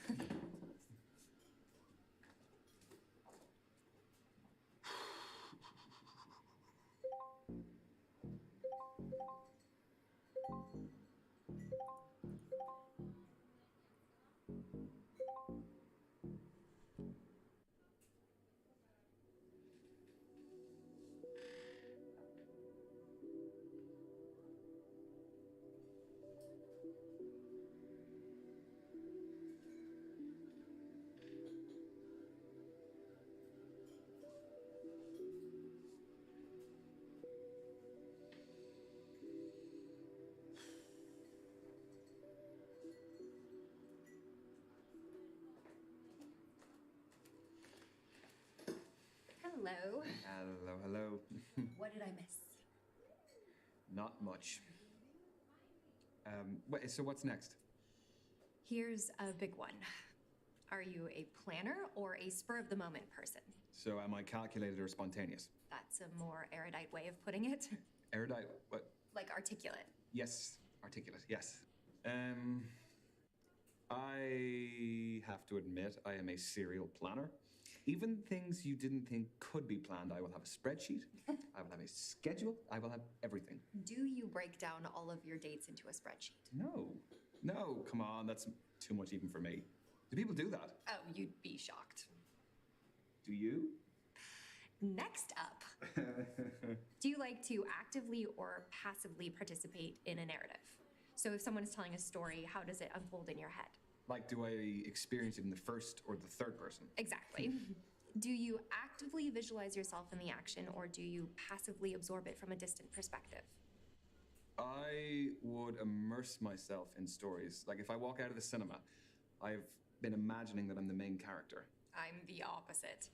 Hello.
Hello, hello.
What did I miss?
Not much. Wait, so what's next?
Here's a big one. Are you a planner or a spur-of-the-moment person?
So am I calculated or spontaneous?
That's a more erudite way of putting it.
Erudite, what?
Like articulate.
Yes, articulate, yes. I have to admit, I am a serial planner. Even things you didn't think could be planned, I will have a spreadsheet, I will have a schedule, I will have everything.
Do you break down all of your dates into a spreadsheet?
No, come on, that's too much even for me. Do people do that?
Oh, you'd be shocked.
Do you?
Next up. Do you like to actively or passively participate in a narrative? So if someone is telling a story, how does it unfold in your head?
Like, do I experience it in the first or the third person?
Exactly. Do you actively visualize yourself in the action, or do you passively absorb it from a distant perspective?
I would immerse myself in stories. Like, if I walk out of the cinema, I've been imagining that I'm the main character.
I'm the opposite.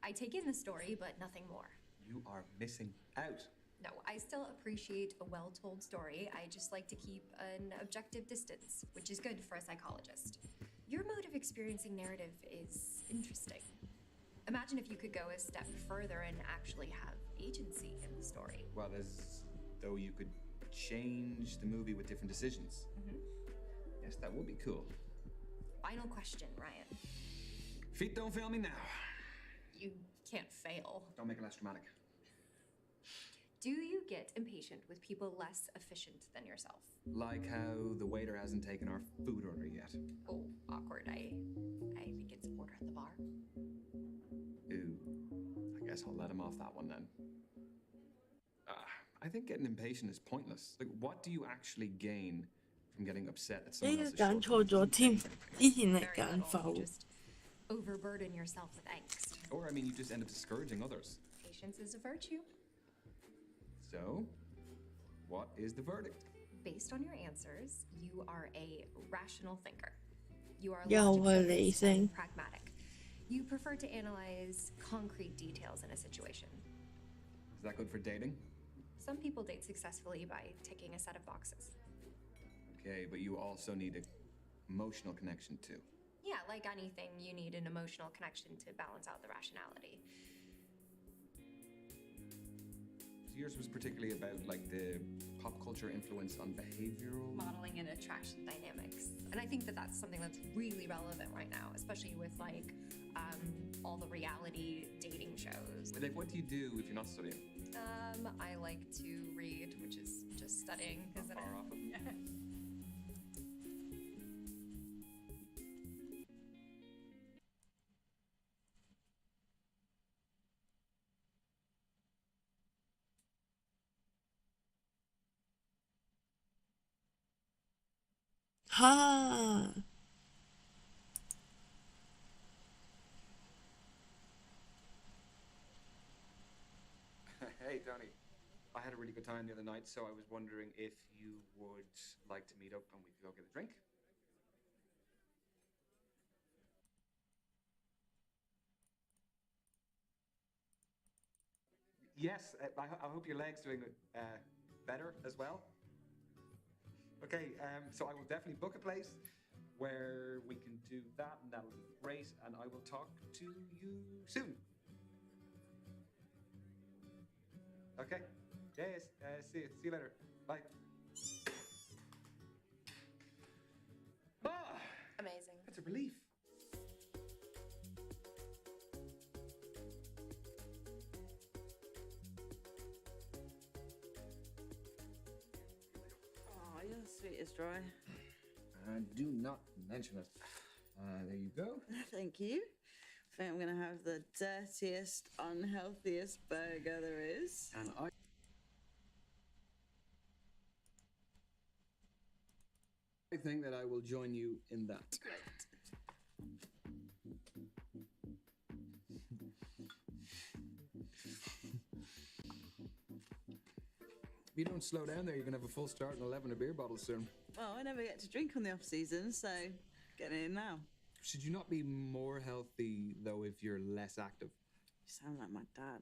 I take in the story, but nothing more.
You are missing out.
No, I still appreciate a well-told story. I just like to keep an objective distance, which is good for a psychologist. Your mode of experiencing narrative is interesting. Imagine if you could go a step further and actually have agency in the story.
Well, as though you could change the movie with different decisions. Yes, that would be cool.
Final question, Ryan.
Feet don't fail me now.
You can't fail.
Don't make it less dramatic.
Do you get impatient with people less efficient than yourself?
Like how the waiter hasn't taken our food order yet.
Oh, awkward. I think it's order at the bar.
Ooh, I guess I'll let him off that one then. I think getting impatient is pointless. Like, what do you actually gain from getting upset at
呢
someone
個
else's
揀
shortcomings?
錯咗添，之前係
Very
揀
little.
否
You。just overburden yourself with angst.
Or, I mean, you just end up discouraging others.
Patience is a virtue.
So, what is the verdict?
Based on your answers, you are a rational thinker. You are
又係
logic-focused
理
and
性。
pragmatic. You prefer to analyze concrete details in a situation.
Is that good for dating?
Some people date successfully by ticking a set of boxes.
Okay, but you also need an emotional connection too.
Yeah, like anything, you need an emotional connection to balance out the rationality.
So yours was particularly about like the pop culture influence on behavioral
Modeling and attraction dynamics. And I think that that's something that's really relevant right now, especially with like all the reality dating shows.
Like, what do you do if you're not studying?
I like to read, which is just studying, isn't
Far off.
it?
Ha!
Hey, Tony. I had a really good time the other night, so I was wondering if you would like to meet up and we could go get a drink. Yes, I hope your leg's doing better as well. Okay, so I will definitely book a place where we can do that, and that'll be great, and I will talk to you soon. Okay. Yes. See you later. Bye. Ah,
Amazing.
that's a relief.
Oh, you're sweet as dry.
Do not mention it. There you go.
Thank you. I think I'm gonna have the dirtiest, unhealthiest burger there is.
And I think that I will join you in that. If you don't slow down there, you're gonna have a full start and 11 beer bottles soon.
Well, I never get to drink on the off season, so getting in now.
Should you not be more healthy though if you're less active?
You sound like my dad.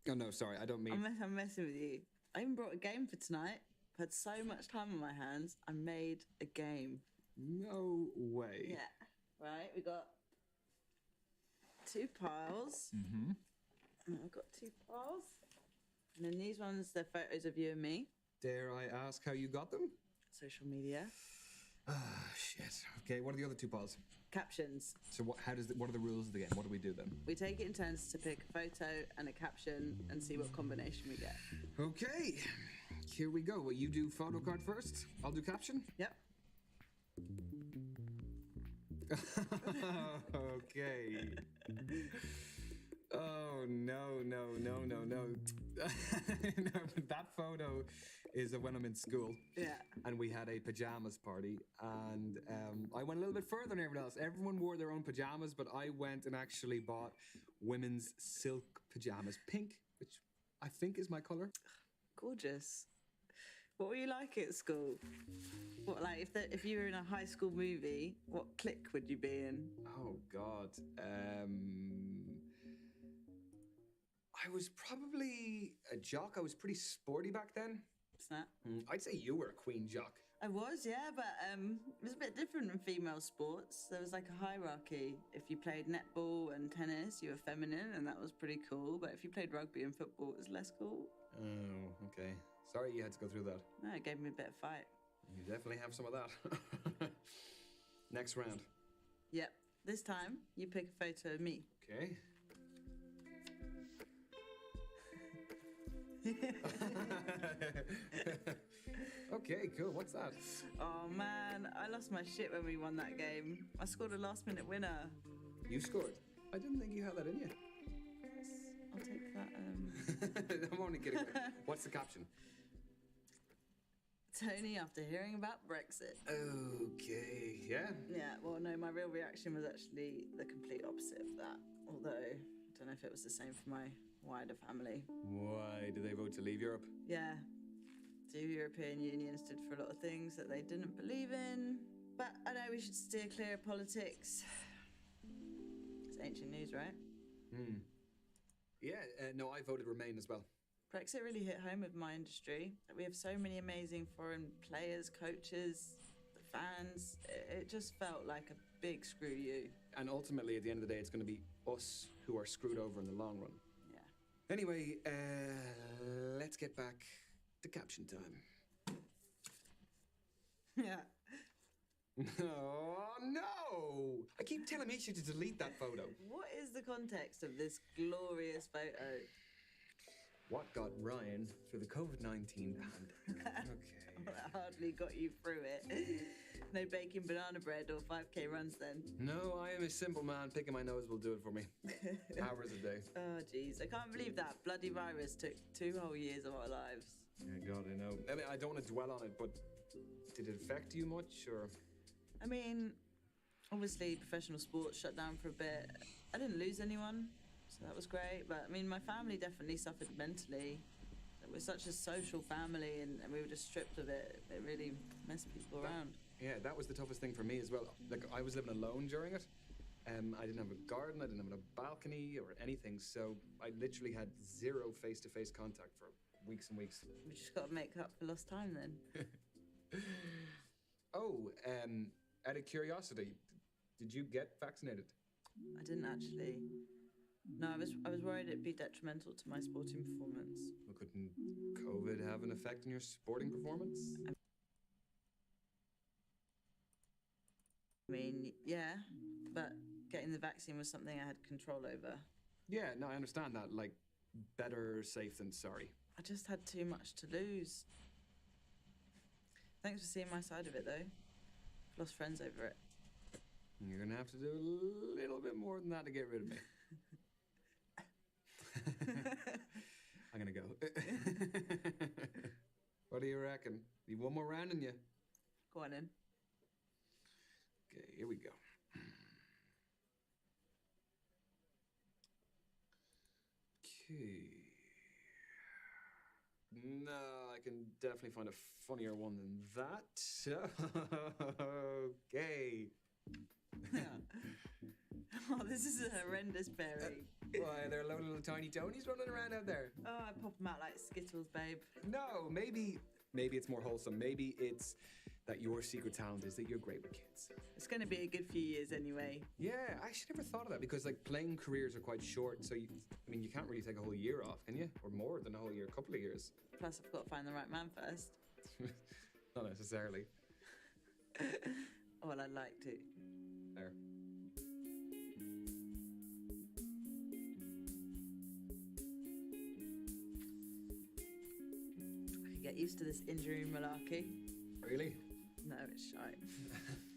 Oh no, sorry, I don't mean.
I'm messing with you. I even brought a game for tonight. I've had so much time on my hands, I made a game.
No way.
Yeah. Right, we got 2 piles.
Mm-hmm.
And I've got 2 piles. And then these ones, they're photos of you and me.
Dare I ask how you got them?
Social media.
Ah, shit. Okay, what are the other 2 piles?
Captions.
So what are the rules of the game? What do we do then?
We take it in turns to pick a photo and a caption and see what combination we get.
Okay, here we go. Will you do photo card first? I'll do caption?
Yep.
Okay. Oh, no. No, but that photo is of when I'm in school.
Yeah.
And we had a pajamas party, and I went a little bit further than everyone else. Everyone wore their own pajamas, but I went and actually bought women's silk pajamas, pink, which I think is my color.
Gorgeous. What were you like at school? What, like, if you were in a high school movie, what clique would you be in?
Oh God. I was probably a jock. I was pretty sporty back then.
Snap.
I'd say you were a queen jock.
I was, yeah, but it was a bit different in female sports. There was like a hierarchy. If you played netball and tennis, you were feminine, and that was pretty cool. But if you played rugby and football, it was less cool.
Oh, okay. Sorry you had to go through that.
No, it gave me a bit of fight.
You definitely have some of that. Next round.
Yep. This time, you pick a photo of me.
Okay. Okay, cool. What's that?
Oh man, I lost my shit when we won that game. I scored a last-minute winner.
You scored. I didn't think you had that in you.
I'll take that.
I'm only kidding. What's the caption?
Tony, after hearing about Brexit.
Okay, yeah.
Yeah, well, no, my real reaction was actually the complete opposite of that. Although, I don't know if it was the same for my wider family.
Why did they vote to leave Europe?
Yeah. The European Union stood for a lot of things that they didn't believe in. But I know we should steer clear of politics. It's ancient news, right?
Yeah, no, I voted Remain as well.
Brexit really hit home with my industry. We have so many amazing foreign players, coaches, the fans. It just felt like a big screw you.
And ultimately, at the end of the day, it's going to be us who are screwed over in the long run.
Yeah.
Anyway, let's get back to caption time.
Yeah.
Oh no! I keep telling Misha to delete that photo.
What is the context of this glorious photo?
What got Ryan through the COVID-19 pandemic?
Well, that hardly got you through it. No baking banana bread or 5k runs then.
No, I am a simple man. Picking my nose will do it for me. Hours a day.
Oh, jeez. I can't believe that bloody virus took 2 whole years of our lives.
Yeah, God, I know. I mean, I don't want to dwell on it, but did it affect you much, or?
I mean, obviously professional sports shut down for a bit. I didn't lose anyone, so that was great. But I mean, my family definitely suffered mentally. We're such a social family, and we were just stripped of it. It really messed people around.
Yeah, that was the toughest thing for me as well. Like, I was living alone during it. I didn't have a garden, I didn't have a balcony or anything, so I literally had zero face-to-face contact for weeks and weeks.
We just got to make up for lost time then.
Oh, out of curiosity, did you get vaccinated?
I didn't actually. No, I was worried it'd be detrimental to my sporting performance.
Well, couldn't COVID have an effect on your sporting performance?
I mean, yeah, but getting the vaccine was something I had control over.
Yeah, no, I understand that. Like, better safe than sorry.
I just had too much to lose. Thanks for seeing my side of it, though. I've lost friends over it.
You're gonna have to do a little bit more than that to get rid of me. I'm gonna go. What do you reckon? Need one more round in you?
Go on in.
Okay, here we go. Okay. No, I can definitely find a funnier one than that. Okay.
Oh, this is a horrendous berry.
Why, there are little tiny Tonys running around out there.
Oh, I pop them out like Skittles, babe.
No, maybe it's more wholesome. Maybe it's that your secret talent is that you're great with kids.
It's going to be a good few years anyway.
Yeah, I actually never thought of that because like playing careers are quite short. So you can't really take a whole year off, can you? Or more than a whole year, a couple of years.
Plus, I've got to find the right man first.
Not necessarily.
Well, I'd like to.
There.
I could get used to this injury malarkey.
Really?
No, it's shite.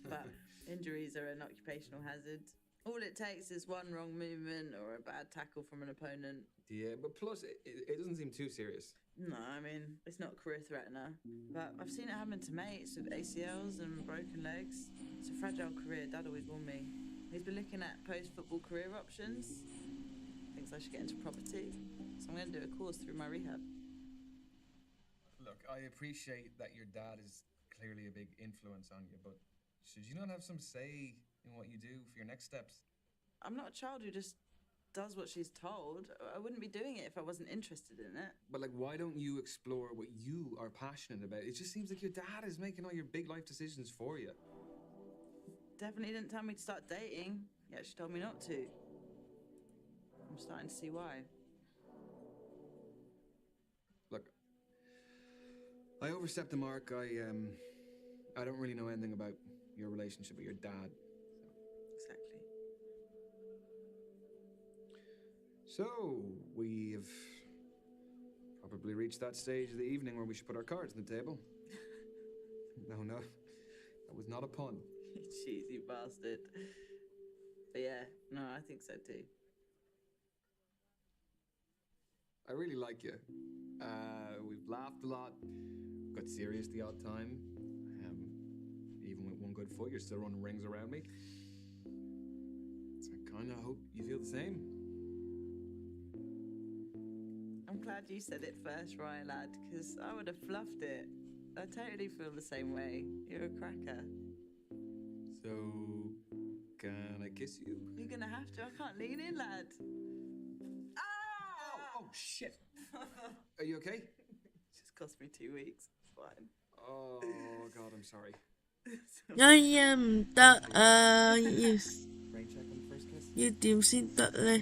But injuries are an occupational hazard. All it takes is one wrong movement or a bad tackle from an opponent.
Yeah, but plus it doesn't seem too serious.
No, I mean, it's not a career threatener. But I've seen it happen to mates with ACLs and broken legs. It's a fragile career, Dad always warned me. He's been looking at post-football career options. Thinks I should get into property. So I'm going to do a course through my rehab.
Look, I appreciate that your dad is clearly a big influence on you, but should you not have some say in what you do for your next steps?
I'm not a child who just does what she's told. I wouldn't be doing it if I wasn't interested in it.
But like, why don't you explore what you are passionate about? It just seems like your dad is making all your big life decisions for you.
Definitely didn't tell me to start dating. He actually told me not to. I'm starting to see why.
Look, I overstepped the mark. I don't really know anything about your relationship with your dad.
Exactly.
So, we've probably reached that stage of the evening where we should put our cards on the table. No, that was not a pun.
You cheesy bastard. But yeah, no, I think so too.
I really like you. We've laughed a lot, got serious the odd time. Even with one good foot, you're still running rings around me. So I kind of hope you feel the same.
I'm glad you said it first, Ryan, lad, because I would have fluffed it. I totally feel the same way. You're a cracker.
So, can I kiss you?
You're gonna have to. I can't lean in, lad.
Oh, shit. Are you okay?
Just cost me 2 weeks. It's fine.
Oh, God, I'm sorry.
I am that
Rain check on the first kiss?
you điểm xin tận lên.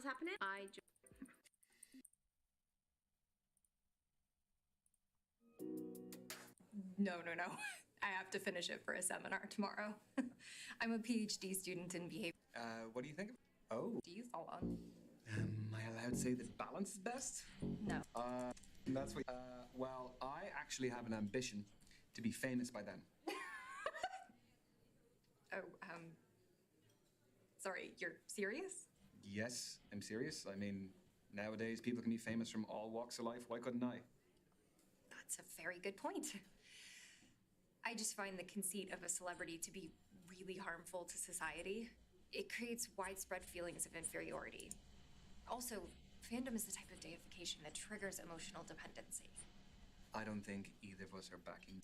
What's happening?
No. I have to finish it for a seminar tomorrow. I'm a PhD student in behavior.
What do you think? Oh,
Do you follow?
am I allowed to say that balance is best?
No.
That's what. Well, I actually have an ambition to be famous by then.
Oh, sorry, you're serious?
Yes, I'm serious. I mean, nowadays people can be famous from all walks of life. Why couldn't I?
That's a very good point. I just find the conceit of a celebrity to be really harmful to society. It creates widespread feelings of inferiority. Also, fandom is the type of deification that triggers emotional dependency.
I don't think either of us are backing.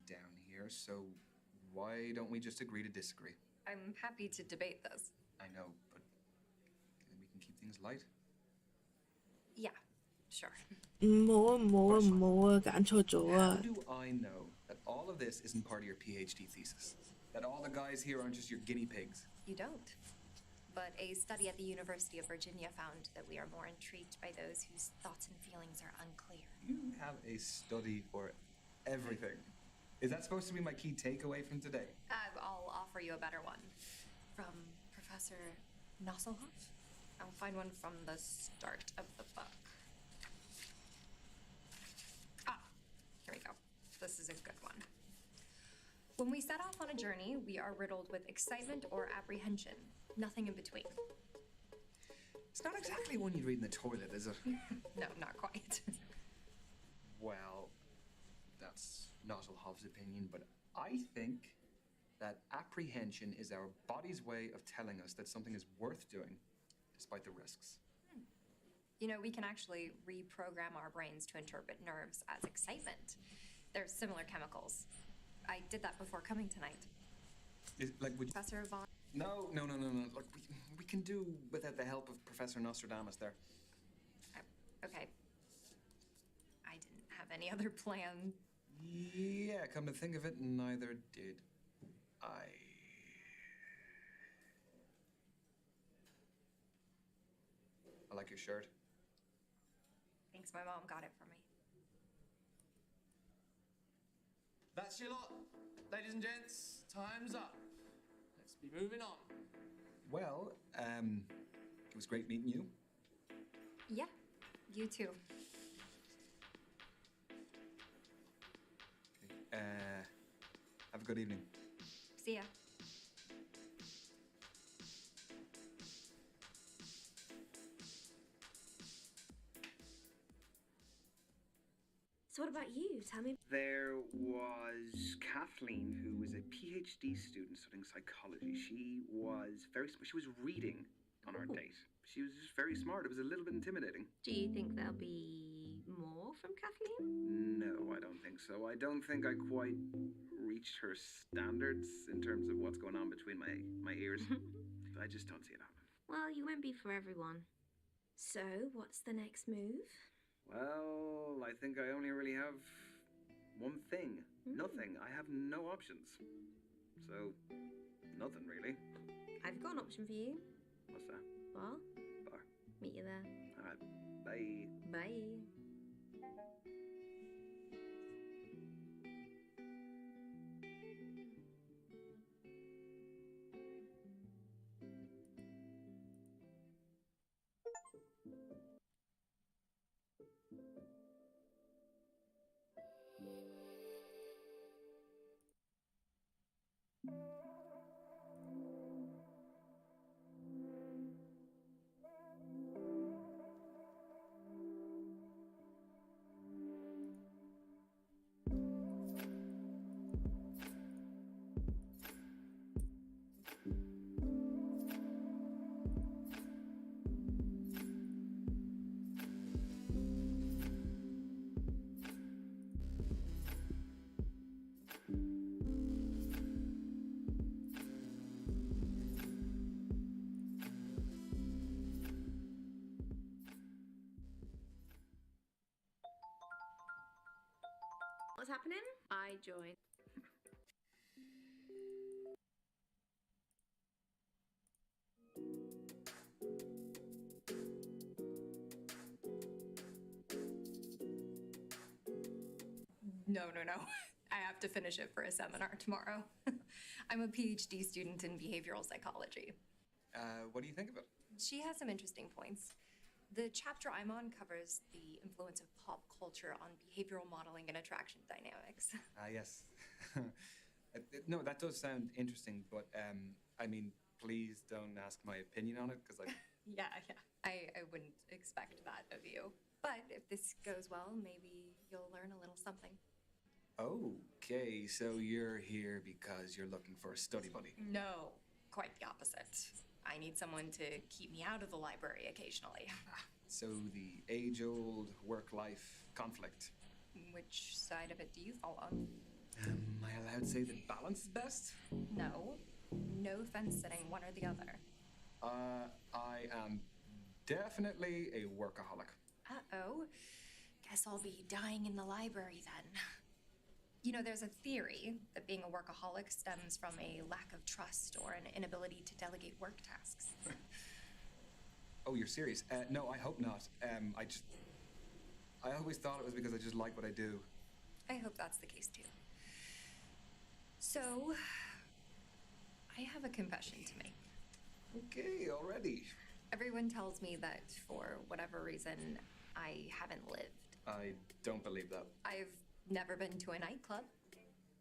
Down here, so why don't we just agree to disagree?
I'm happy to debate this.
I know, but we can keep things light.
Yeah, sure.
唔好啊，唔好啊，唔好啊，揀錯咗
How
啊！
do I know that all of this isn't part of your PhD thesis? That all the guys here aren't just your guinea pigs?
You don't. But a study at the University of Virginia found that we are more intrigued by those whose thoughts and feelings are unclear.
You have a study for everything. Is that supposed to be my key takeaway from today?
I'll offer you a better one. From Professor Nosselhoff? I'll find one from the start of the book. Ah, here we go. This is a good one. When we set off on a journey, we are riddled with excitement or apprehension. Nothing in between.
It's not exactly one you'd read in the toilet, is it?
No, not quite.
Well, that's Nosselhoff's opinion, but I think that apprehension is our body's way of telling us that something is worth doing, despite the risks.
You know, we can actually reprogram our brains to interpret nerves as excitement. There's similar chemicals. I did that before coming tonight.
Would you...
Professor Von...
No. Look, we can do without the help of Professor Nostradamus there.
Okay. I didn't have any other plan.
Yeah, come to think of it, neither did I. I like your shirt.
Thanks, my mom got it for me.
That's your lot. Ladies and gents, time's up. Let's be moving on.
Well, it was great meeting you.
Yeah, you too.
Okay, have a good evening.
See ya.
So what about you? Tell me.
There was Kathleen, who was a PhD student studying psychology. She was reading on our date. She was just very smart. It was a little bit intimidating.
Do you think there'll be more from Kathleen?
No, I don't think so. I don't think I quite reached her standards in terms of what's going on between my ears. I just don't see it happening.
Well, you won't be for everyone. So, what's the next move?
Well, I think I only really have one thing. Nothing. I have no options. So, nothing really.
I've got an option for you.
What's that?
Bar.
Bar.
Meet you there.
Alright. Bye.
Bye. What's happening? I joined.
No. I have to finish it for a seminar tomorrow. I'm a PhD student in behavioral psychology.
What do you think of it?
She has some interesting points. The chapter I'm on covers the influence of pop culture on behavioral modeling and attraction dynamics.
Yes. No, that does sound interesting, but I mean, please don't ask my opinion on it, because
Yeah. I wouldn't expect that of you. But if this goes well, maybe you'll learn a little something.
Okay, so you're here because you're looking for a study buddy.
No, quite the opposite. I need someone to keep me out of the library occasionally.
So the age-old work-life conflict.
Which side of it do you fall on?
Am I allowed to say that balance is best?
No. No fence sitting, one or the other.
I am definitely a workaholic.
Uh-oh. Guess I'll be dying in the library then. You know, there's a theory that being a workaholic stems from a lack of trust or an inability to delegate work tasks.
Oh, you're serious? No, I hope not. I always thought it was because I just like what I do.
I hope that's the case too. So, I have a confession to make.
Okay, already.
Everyone tells me that for whatever reason, I haven't lived.
I don't believe that.
I've never been to a nightclub.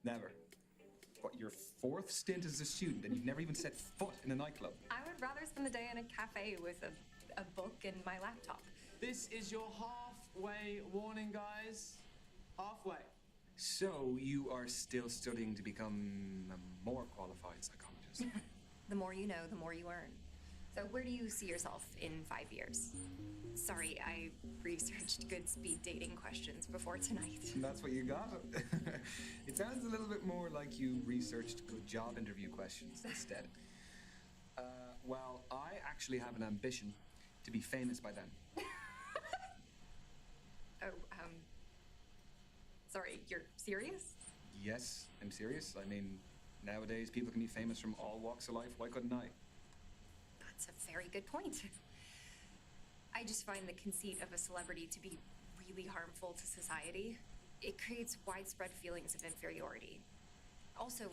Never. What, your fourth stint as a student and you've never even set foot in a nightclub?
I would rather spend the day in a cafe with a book and my laptop.
This is your halfway warning, guys. Halfway.
So you are still studying to become a more qualified psychologist?
The more you know, the more you earn. So where do you see yourself in 5 years? Sorry, I researched good speed dating questions before tonight.
That's what you got? It sounds a little bit more like you researched good job interview questions instead. Well, I actually have an ambition to be famous by then.
Oh, sorry, you're serious?
Yes, I'm serious. I mean, nowadays people can be famous from all walks of life. Why couldn't I?
That's a very good point. I just find the conceit of a celebrity to be really harmful to society. It creates widespread feelings of inferiority. Also,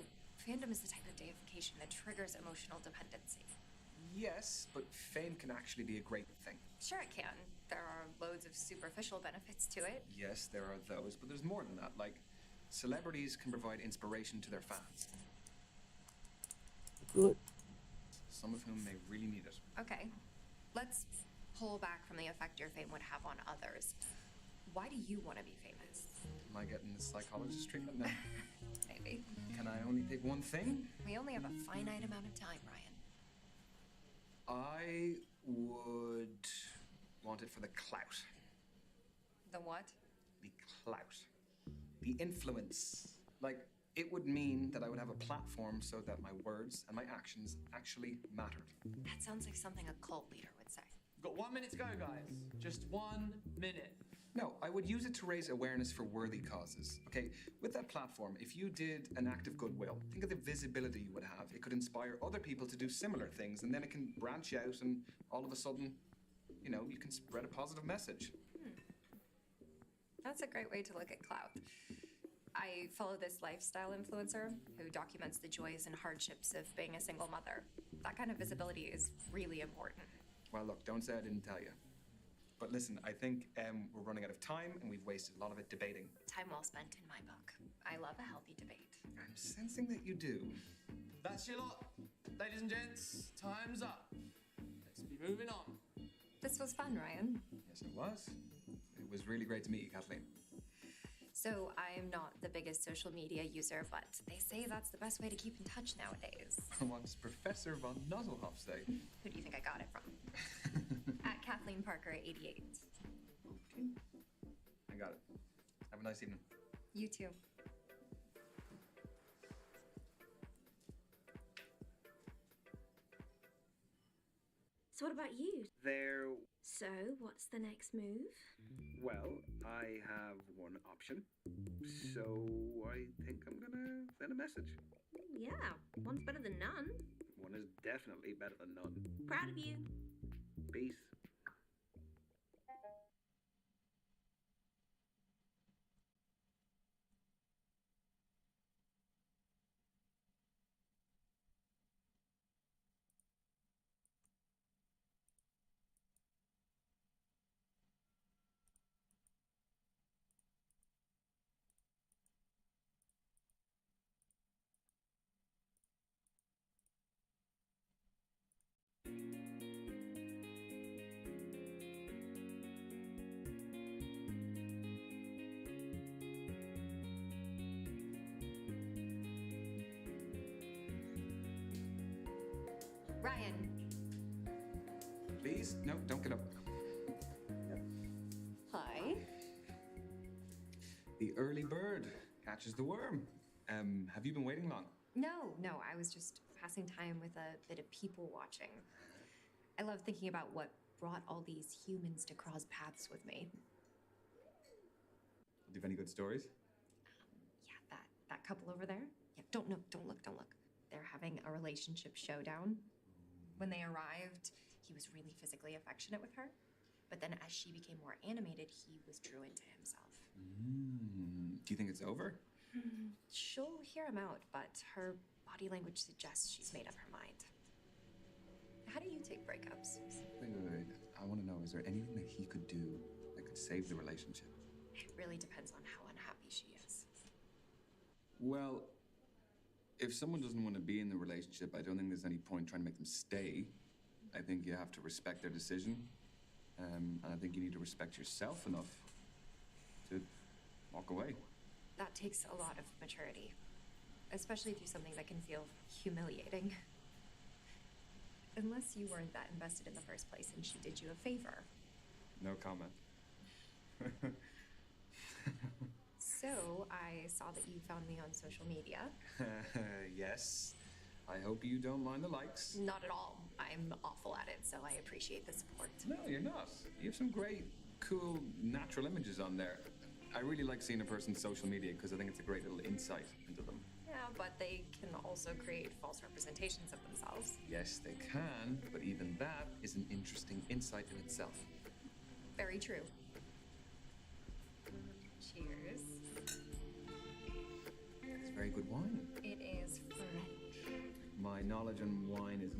fandom is the type of deification that triggers emotional dependency.
Yes, but fame can actually be a great thing.
Sure it can. There are loads of superficial benefits to it.
Yes, there are those, but there's more than that. Like, celebrities can provide inspiration to their fans,
Good.
some of whom may really need it.
Okay, let's pull back from the effect your fame would have on others. Why do you want to be famous?
Am I getting the psychologist treatment now?
Maybe.
Can I only pick one thing?
We only have a finite amount of time, Ryan.
I would want it for the clout.
The what?
The clout. The influence. Like, it would mean that I would have a platform so that my words and my actions actually mattered.
That sounds like something a cult leader would say.
Got 1 minute to go, guys. Just 1 minute.
No, I would use it to raise awareness for worthy causes. Okay, with that platform, if you did an act of goodwill, think of the visibility you would have. It could inspire other people to do similar things, and then it can branch out, and all of a sudden, you know, you can spread a positive message.
That's a great way to look at clout. I follow this lifestyle influencer who documents the joys and hardships of being a single mother. That kind of visibility is really important.
Well, look, don't say I didn't tell you. But listen, I think we're running out of time, and we've wasted a lot of it debating.
Time well spent in my book. I love a healthy debate.
I'm sensing that you do.
That's your lot. Ladies and gents, time's up. Let's be moving on.
This was fun, Ryan.
Yes, it was. It was really great to meet you, Kathleen.
So I'm not the biggest social media user, but they say that's the best way to keep in touch nowadays.
What does Professor von Nuzzlehoff say?
Who do you think I got it from? At Kathleen Parker 88.
Okay. I got it. Have a nice evening.
You too.
So what about you?
So, what's the next move?
Well, I have one option. So I think I'm gonna send a message.
Yeah, one's better than none.
One is definitely better than none.
Proud of you.
Peace.
Please, no, don't get up.
Hi.
The early bird catches the worm. Have you been waiting long?
No, I was just passing time with a bit of people watching. I love thinking about what brought all these humans to cross paths with me.
Do you have any good stories?
Yeah, that couple over there. Yeah, don't look. They're having a relationship showdown. When they arrived, he was really physically affectionate with her. But then as she became more animated, he withdrew into himself.
Do you think it's over?
She'll hear him out, but her body language suggests she's made up her mind. How do you take breakups?
Wait. I want to know, is there anything that he could do that could save the relationship?
It really depends on how unhappy she is.
Well, if someone doesn't want to be in the relationship, I don't think there's any point trying to make them stay. I think you have to respect their decision. And I think you need to respect yourself enough to walk away.
That takes a lot of maturity, especially through something that can feel humiliating. Unless you weren't that invested in the first place and she did you a favor.
No comment.
So, I saw that you found me on social media.
Yes. I hope you don't mind the likes.
Not at all. I'm awful at it, so I appreciate the support.
No, you're not. You have some great, cool, natural images on there. I really like seeing a person's social media because I think it's a great little insight into them.
Yeah, but they can also create false representations of themselves.
Yes, they can, but even that is an interesting insight in itself.
Very true. Cheers.
It's very good wine.
It is French.
My knowledge on wine is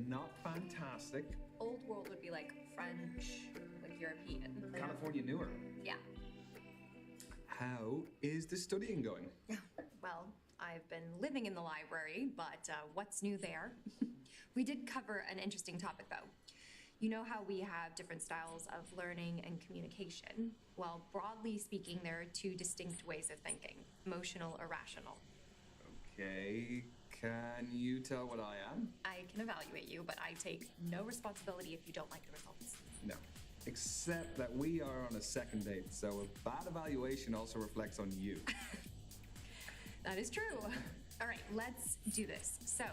not fantastic.
Old world would be like French, like European.
California newer.
Yeah.
How is the studying going?
Well, I've been living in the library, but what's new there? We did cover an interesting topic, though. You know how we have different styles of learning and communication? Well, broadly speaking, there are two distinct ways of thinking, emotional or rational.
Okay, can you tell what I am?
I can evaluate you, but I take no responsibility if you don't like the results.
No. Except that we are on a second date, so a bad evaluation also reflects on you.
That is true. All right, let's do this. So,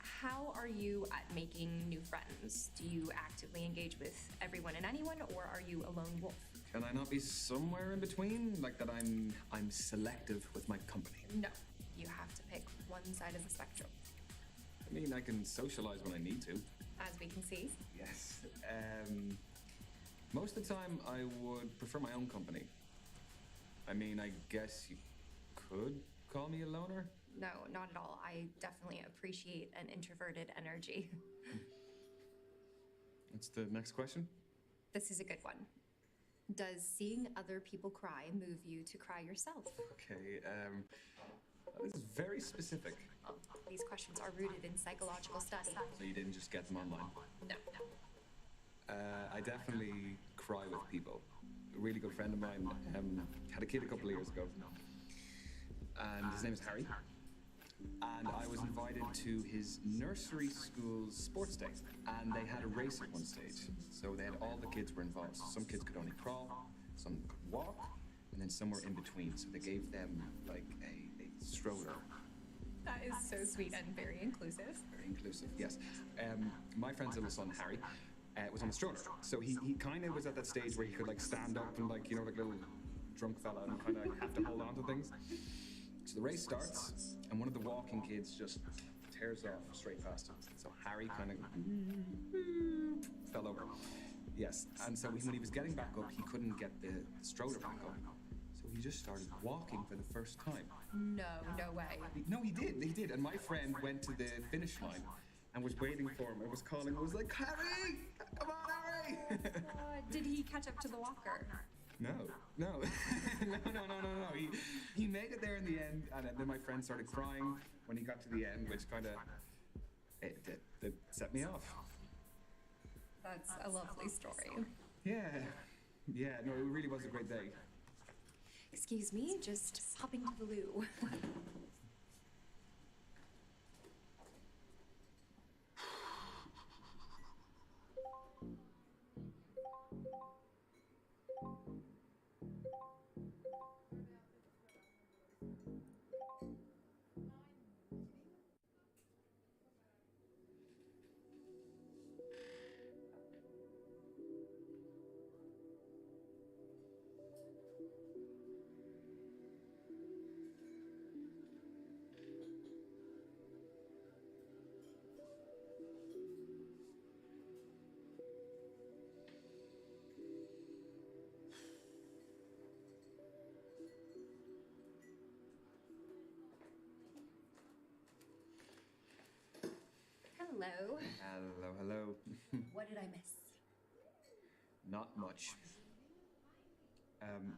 how are you at making new friends? Do you actively engage with everyone and anyone, or are you a lone wolf?
Can I not be somewhere in between? Like that I'm selective with my company?
No, you have to pick one side of the spectrum.
I mean, I can socialize when I need to.
As we can see.
Yes. Most of the time, I would prefer my own company. I mean, I guess you could call me a loner?
No, not at all. I definitely appreciate an introverted energy.
What's the next question?
This is a good one. Does seeing other people cry move you to cry yourself?
Okay, this is very specific.
These questions are rooted in psychological study.
So you didn't just get them online?
No.
I definitely cry with people. A really good friend of mine had a kid a couple of years ago. And his name is Harry. And I was invited to his nursery school's sports day. And they had a race at one stage. So they had all the kids were involved. So some kids could only crawl, some could walk, and then some were in between. So they gave them like a stroller.
That is so sweet and very inclusive.
Very inclusive, yes. My friend's little son, Harry, was on the stroller. So he kind of was at that stage where he could like stand up and like, you know, like a little drunk fella and kind of have to hold on to things. So the race starts and one of the walking kids just tears off straight past him. So Harry kind of fell over. Yes, and so when he was getting back up, he couldn't get the stroller back up. So he just started walking for the first time.
No way.
No, he did. And my friend went to the finish line and was waiting for him and was calling, was like, Harry, come on, Harry.
Did he catch up to the walker?
No. No. He made it there in the end, and then my friend started crying when he got to the end, which kind of it set me off.
That's a lovely story.
Yeah, no, it really was a great day.
Excuse me, just popping to the loo. Hello.
Hello, hello.
What did I miss?
Not much.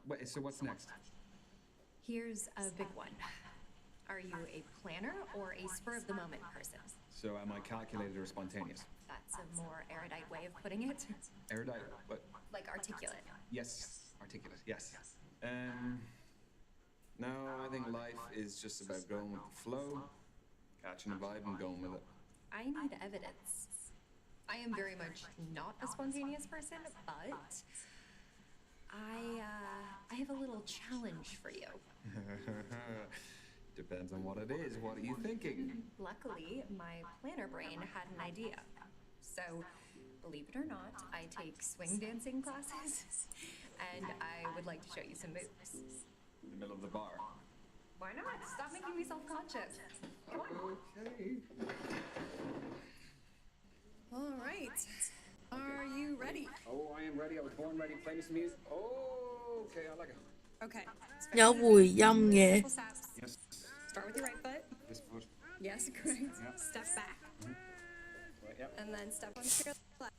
Wait, so what's next?
Here's a big one. Are you a planner or a spur-of-the-moment person?
So am I calculated or spontaneous?
That's a more erudite way of putting it.
Erudite, what?
Like articulate.
Yes, articulate, yes. No, I think life is just about going with the flow, catching a vibe and going with it.
I need evidence. I am very much not a spontaneous person, but I have a little challenge for you.
Depends on what it is. What are you thinking?
Luckily, my planner brain had an idea. So, believe it or not, I take swing dancing classes, and I would like to show you some moves.
In the middle of the bar.
Why not? Stop making me self-conscious. Come on.
Okay.
All right. Are you ready?
Oh, I am ready. I was born ready. Play me some music. Oh, okay, I like it.
Okay.
Nhớ vùi dâm nghe.
Couple steps.
Yes.
Start with your right foot.
This foot.
Yes, correct.
Yep.
Step back.
Right, yep.
And then step onto your left.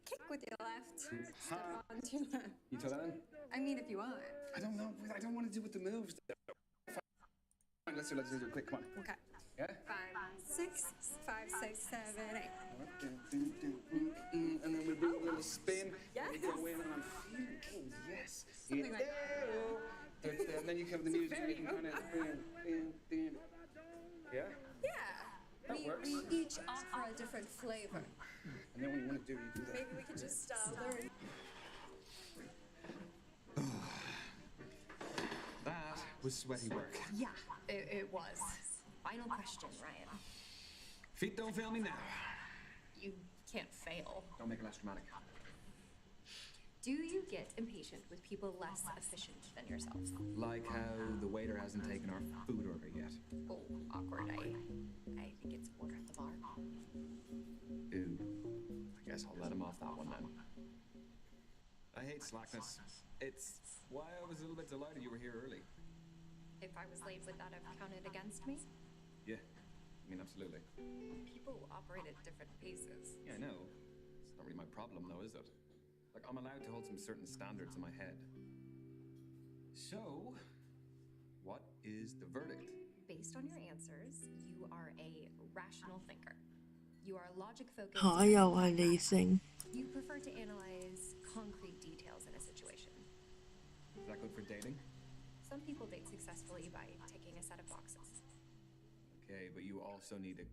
Kick with your left. Step onto your left.
You tell that in?
I mean, if you want.
I don't know. I don't want to do with the moves. Fine, let's do it quick. Come on.
Okay.
Yeah?
5, 6, 5, 6, 7, 8.
And then we'll do a little spin.
Yes.
And we go in and I'm feeling kings. Yes.
Something like that.
And then you have the music. You can kind of. Yeah?
Yeah.
That works.
We each offer a different flavor.
And then when you want to do, you do that.
Maybe we could just learn.
That was sweaty work.
Yeah, it was. Final question, Ryan.
Feet don't fail me now.
You can't fail.
Don't make it less dramatic.
Do you get impatient with people less efficient than yourself?
Like how the waiter hasn't taken our food order yet.
Oh, awkward. I think it's order at the bar.
Ooh. I guess I'll let him off that one then. I hate slackness. It's why I was a little bit delighted you were here early.
If I was late, would that have counted against me?
Yeah. I mean, absolutely.
People operate at different paces.
Yeah, I know. It's not really my problem, though, is it? Like, I'm allowed to hold some certain standards in my head. So, what is the verdict?
Based on your answers, you are a rational thinker. You are logic-focused.
Họ giàu hay lý sinh.
You prefer to analyze concrete details in a situation.
Is that good for dating?
Some people date successfully by ticking a set of boxes.
Okay, but you also need an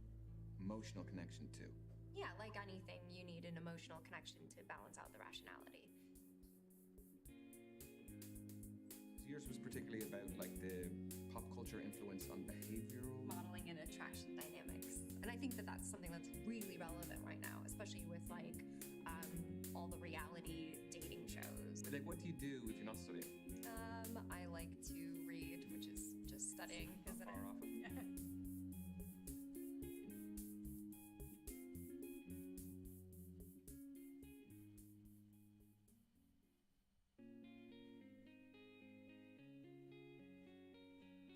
emotional connection, too.
Yeah, like anything, you need an emotional connection to balance out the rationality.
So yours was particularly about, like, the pop culture influence on behavioral...
Modeling and attraction dynamics. And I think that that's something that's really relevant right now, especially with, like, all the reality dating shows.
Like, what do you do if you're not studying?
I like to read, which is just studying, isn't it?
Far off.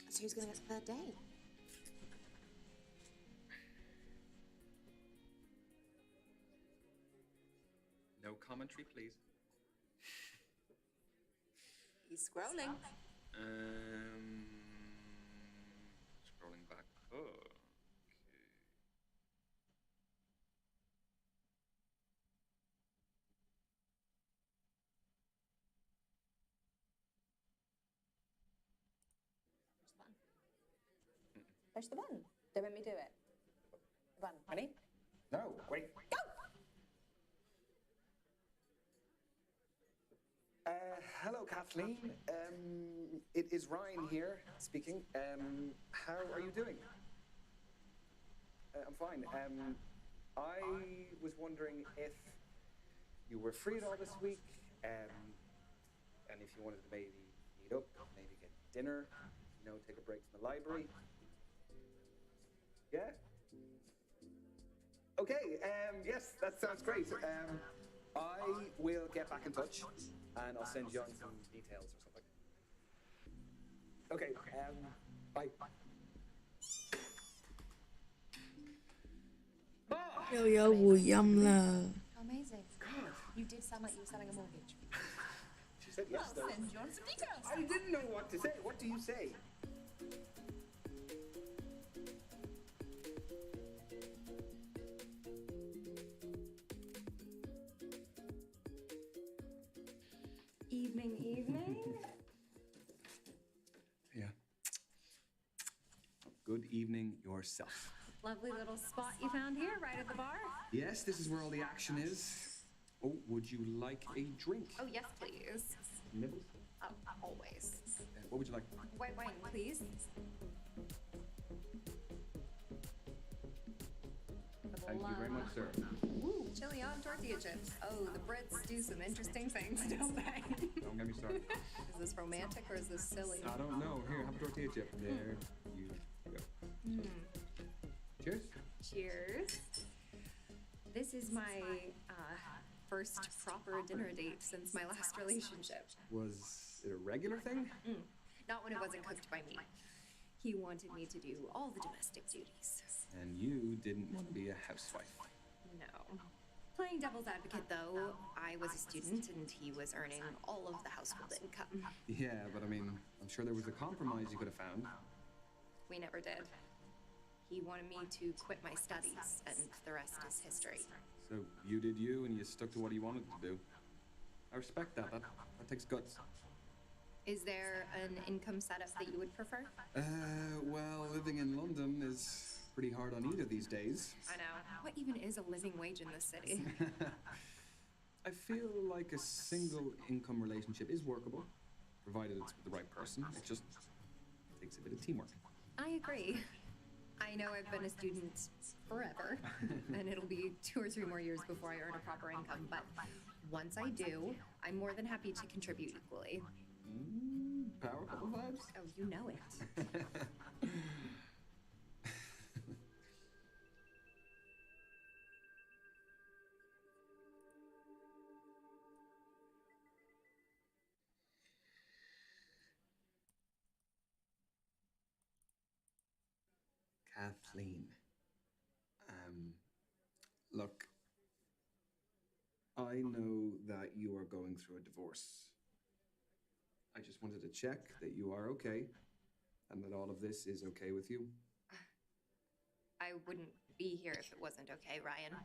So who's going to get the third date?
No commentary, please.
He's scrolling.
Scrolling back. Oh, okay.
Push the button. Don't make me do it. The button. Ready?
No, wait.
Go!
Hello, Kathleen. It is Ryan here speaking. How are you doing? I'm fine. I was wondering if you were free at all this week, and if you wanted to maybe meet up, maybe get dinner, you know, take a break from the library. Yeah? Okay, yes, that sounds great. I will get back in touch, and I'll send you on some details or something. Okay, bye.
又有回音啦。
Amazing. You did sound like you were selling a mortgage.
She said yes,
I'll
though.
send you on some details.
I didn't know what to say. What do you say?
Evening, evening.
Yeah. Good evening yourself.
Lovely little spot you found here, right at the bar.
Yes, this is where all the action is. Oh, would you like a drink?
Oh, yes, please.
Nibbles?
Oh, always.
What would you like?
White wine, please.
Thank you very much, sir.
Ooh, chili on tortilla chips. Oh, the Brits do some interesting things, don't they?
Don't get me started.
Is this romantic or is this silly?
I don't know. Here, have a tortilla chip. There you go. Cheers.
Cheers. This is my first proper dinner date since my last relationship.
Was it a regular thing?
Not when it wasn't cooked by me. He wanted me to do all the domestic duties.
And you didn't want to be a housewife.
No. Playing devil's advocate, though, I was a student and he was earning all of the household income.
Yeah, but I mean, I'm sure there was a compromise you could have found.
We never did. He wanted me to quit my studies, and the rest is history.
So you did you, and you stuck to what you wanted to do. I respect that. That takes guts.
Is there an income setup that you would prefer?
Well, living in London is pretty hard on either these days.
I know. What even is a living wage in this city?
I feel like a single income relationship is workable, provided it's with the right person. It just takes a bit of teamwork.
I agree. I know I've been a student forever, and it'll be 2 or 3 more years before I earn a proper income, but once I do, I'm more than happy to contribute equally.
Power couple vibes?
Oh, you know it.
Kathleen. Look, I know that you are going through a divorce. I just wanted to check that you are okay and that all of this is okay with you.
I wouldn't be here if it wasn't okay, Ryan.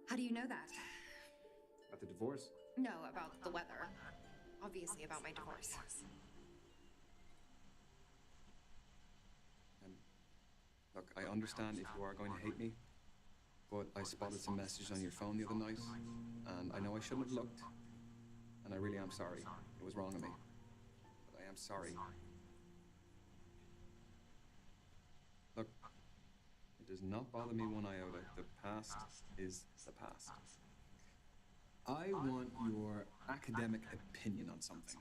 How do you know that?
About the divorce?
No, about the weather. Obviously about my divorce.
Look, I understand if you are going to hate me, but I spotted some messages on your phone the other night, and I know I shouldn't have looked, and I really am sorry. It was wrong of me, but I am sorry. Look, it does not bother me one iota. The past is the past. I want your academic opinion on something.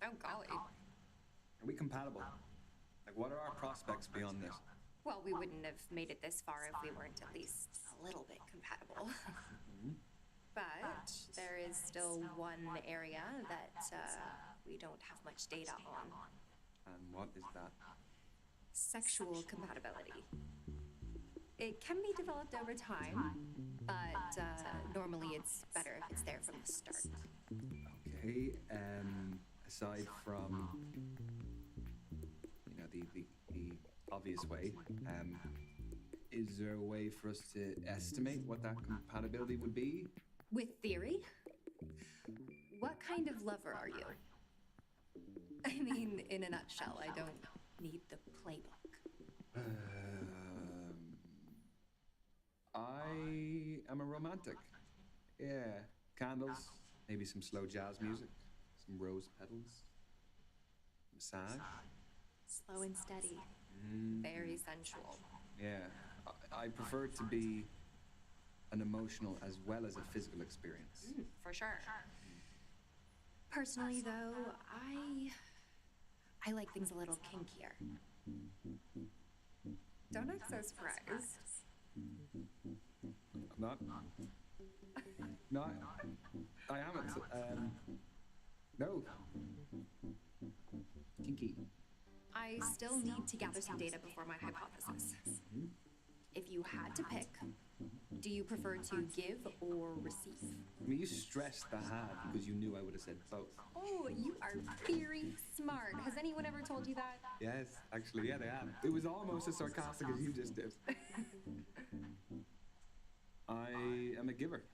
Oh, golly.
Are we compatible? Like, what are our prospects beyond this?
Well, we wouldn't have made it this far if we weren't at least a little bit compatible. But there is still one area that we don't have much data on.
And what is that?
Sexual compatibility. It can be developed over time, but normally it's better if it's there from the start.
Okay, aside from, you know, the obvious way, is there a way for us to estimate what that compatibility would be?
With theory? What kind of lover are you? I mean, in a nutshell, I don't need the playbook.
I am a romantic. Yeah, candles, maybe some slow jazz music, some rose petals, massage.
Slow and steady. Very sensual.
Yeah, I prefer it to be an emotional as well as a physical experience.
For sure. Personally, though, I like things a little kinkier. Don't act so surprised.
I'm not. No, I haven't. No. Kinky.
I still need to gather some data before my hypothesis. If if you had to pick, do you prefer to give or receive?
I mean, you stressed the had because you knew I would have said both.
Oh, you are very smart. Has anyone ever told you that?
Yes, actually, yeah, they have. It was almost as sarcastic as you just did. I am a giver.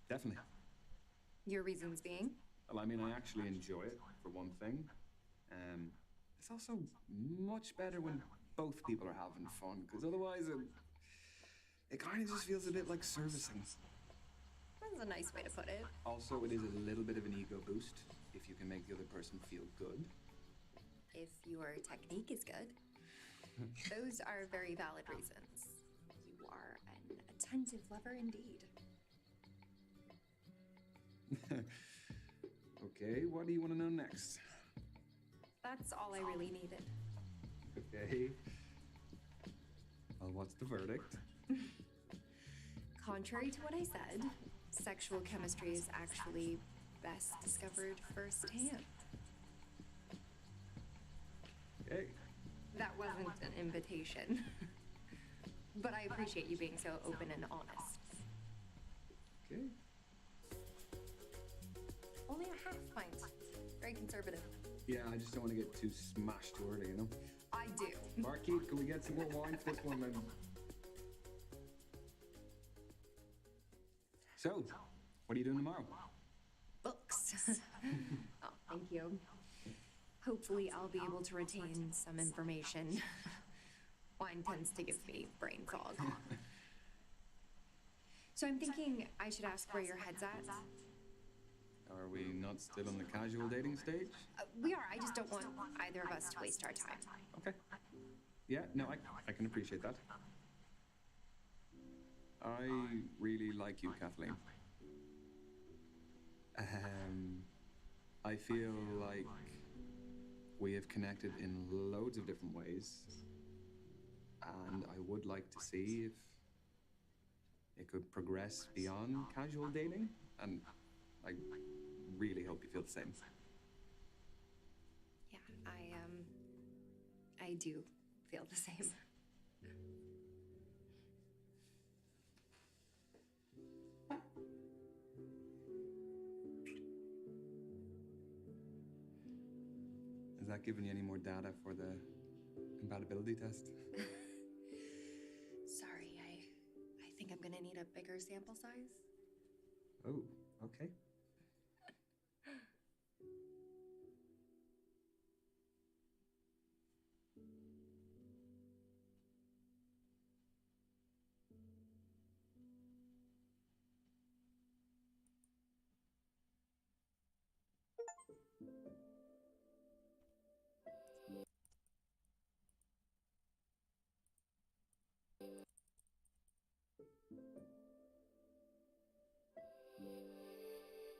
Definitely.
Your reasons being?
Well, I mean, I actually enjoy it, for one thing. It's also much better when both people are having fun, because otherwise it kind of just feels a bit like servicing.
That's a nice way to put it.
Also, it is a little bit of an ego boost if you can make the other person feel good.
If your technique is good. Those are very valid reasons. You are an attentive lover indeed.
Okay, what do you want to know next?
That's all I really needed.
Okay. Well, what's the verdict?
Contrary to what I said, sexual chemistry is actually best discovered firsthand.
Okay.
That wasn't an invitation. But I appreciate you being so open and honest.
Okay.
Only a half pint. Very conservative.
Yeah, I just don't want to get too smashed too early, you know?
I do.
Marquise, can we get some more wine for this one, then? So, what are you doing tomorrow?
Books. Oh, thank you. Hopefully I'll be able to retain some information. Wine tends to give me brain fog. So I'm thinking I should ask where your head's at.
Are we not still on the casual dating stage?
We are. I just don't want either of us to waste our time.
Okay. Yeah, no, I can appreciate that. I really like you, Kathleen. I feel like we have connected in loads of different ways, and I would like to see if it could progress beyond casual dating, and I really hope you feel the same.
Yeah, I do feel the same.
Has that given you any more data for the compatibility test?
Sorry, I think I'm gonna need a bigger sample size.
Oh, okay.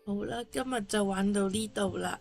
好啦，今日就玩到呢度啦。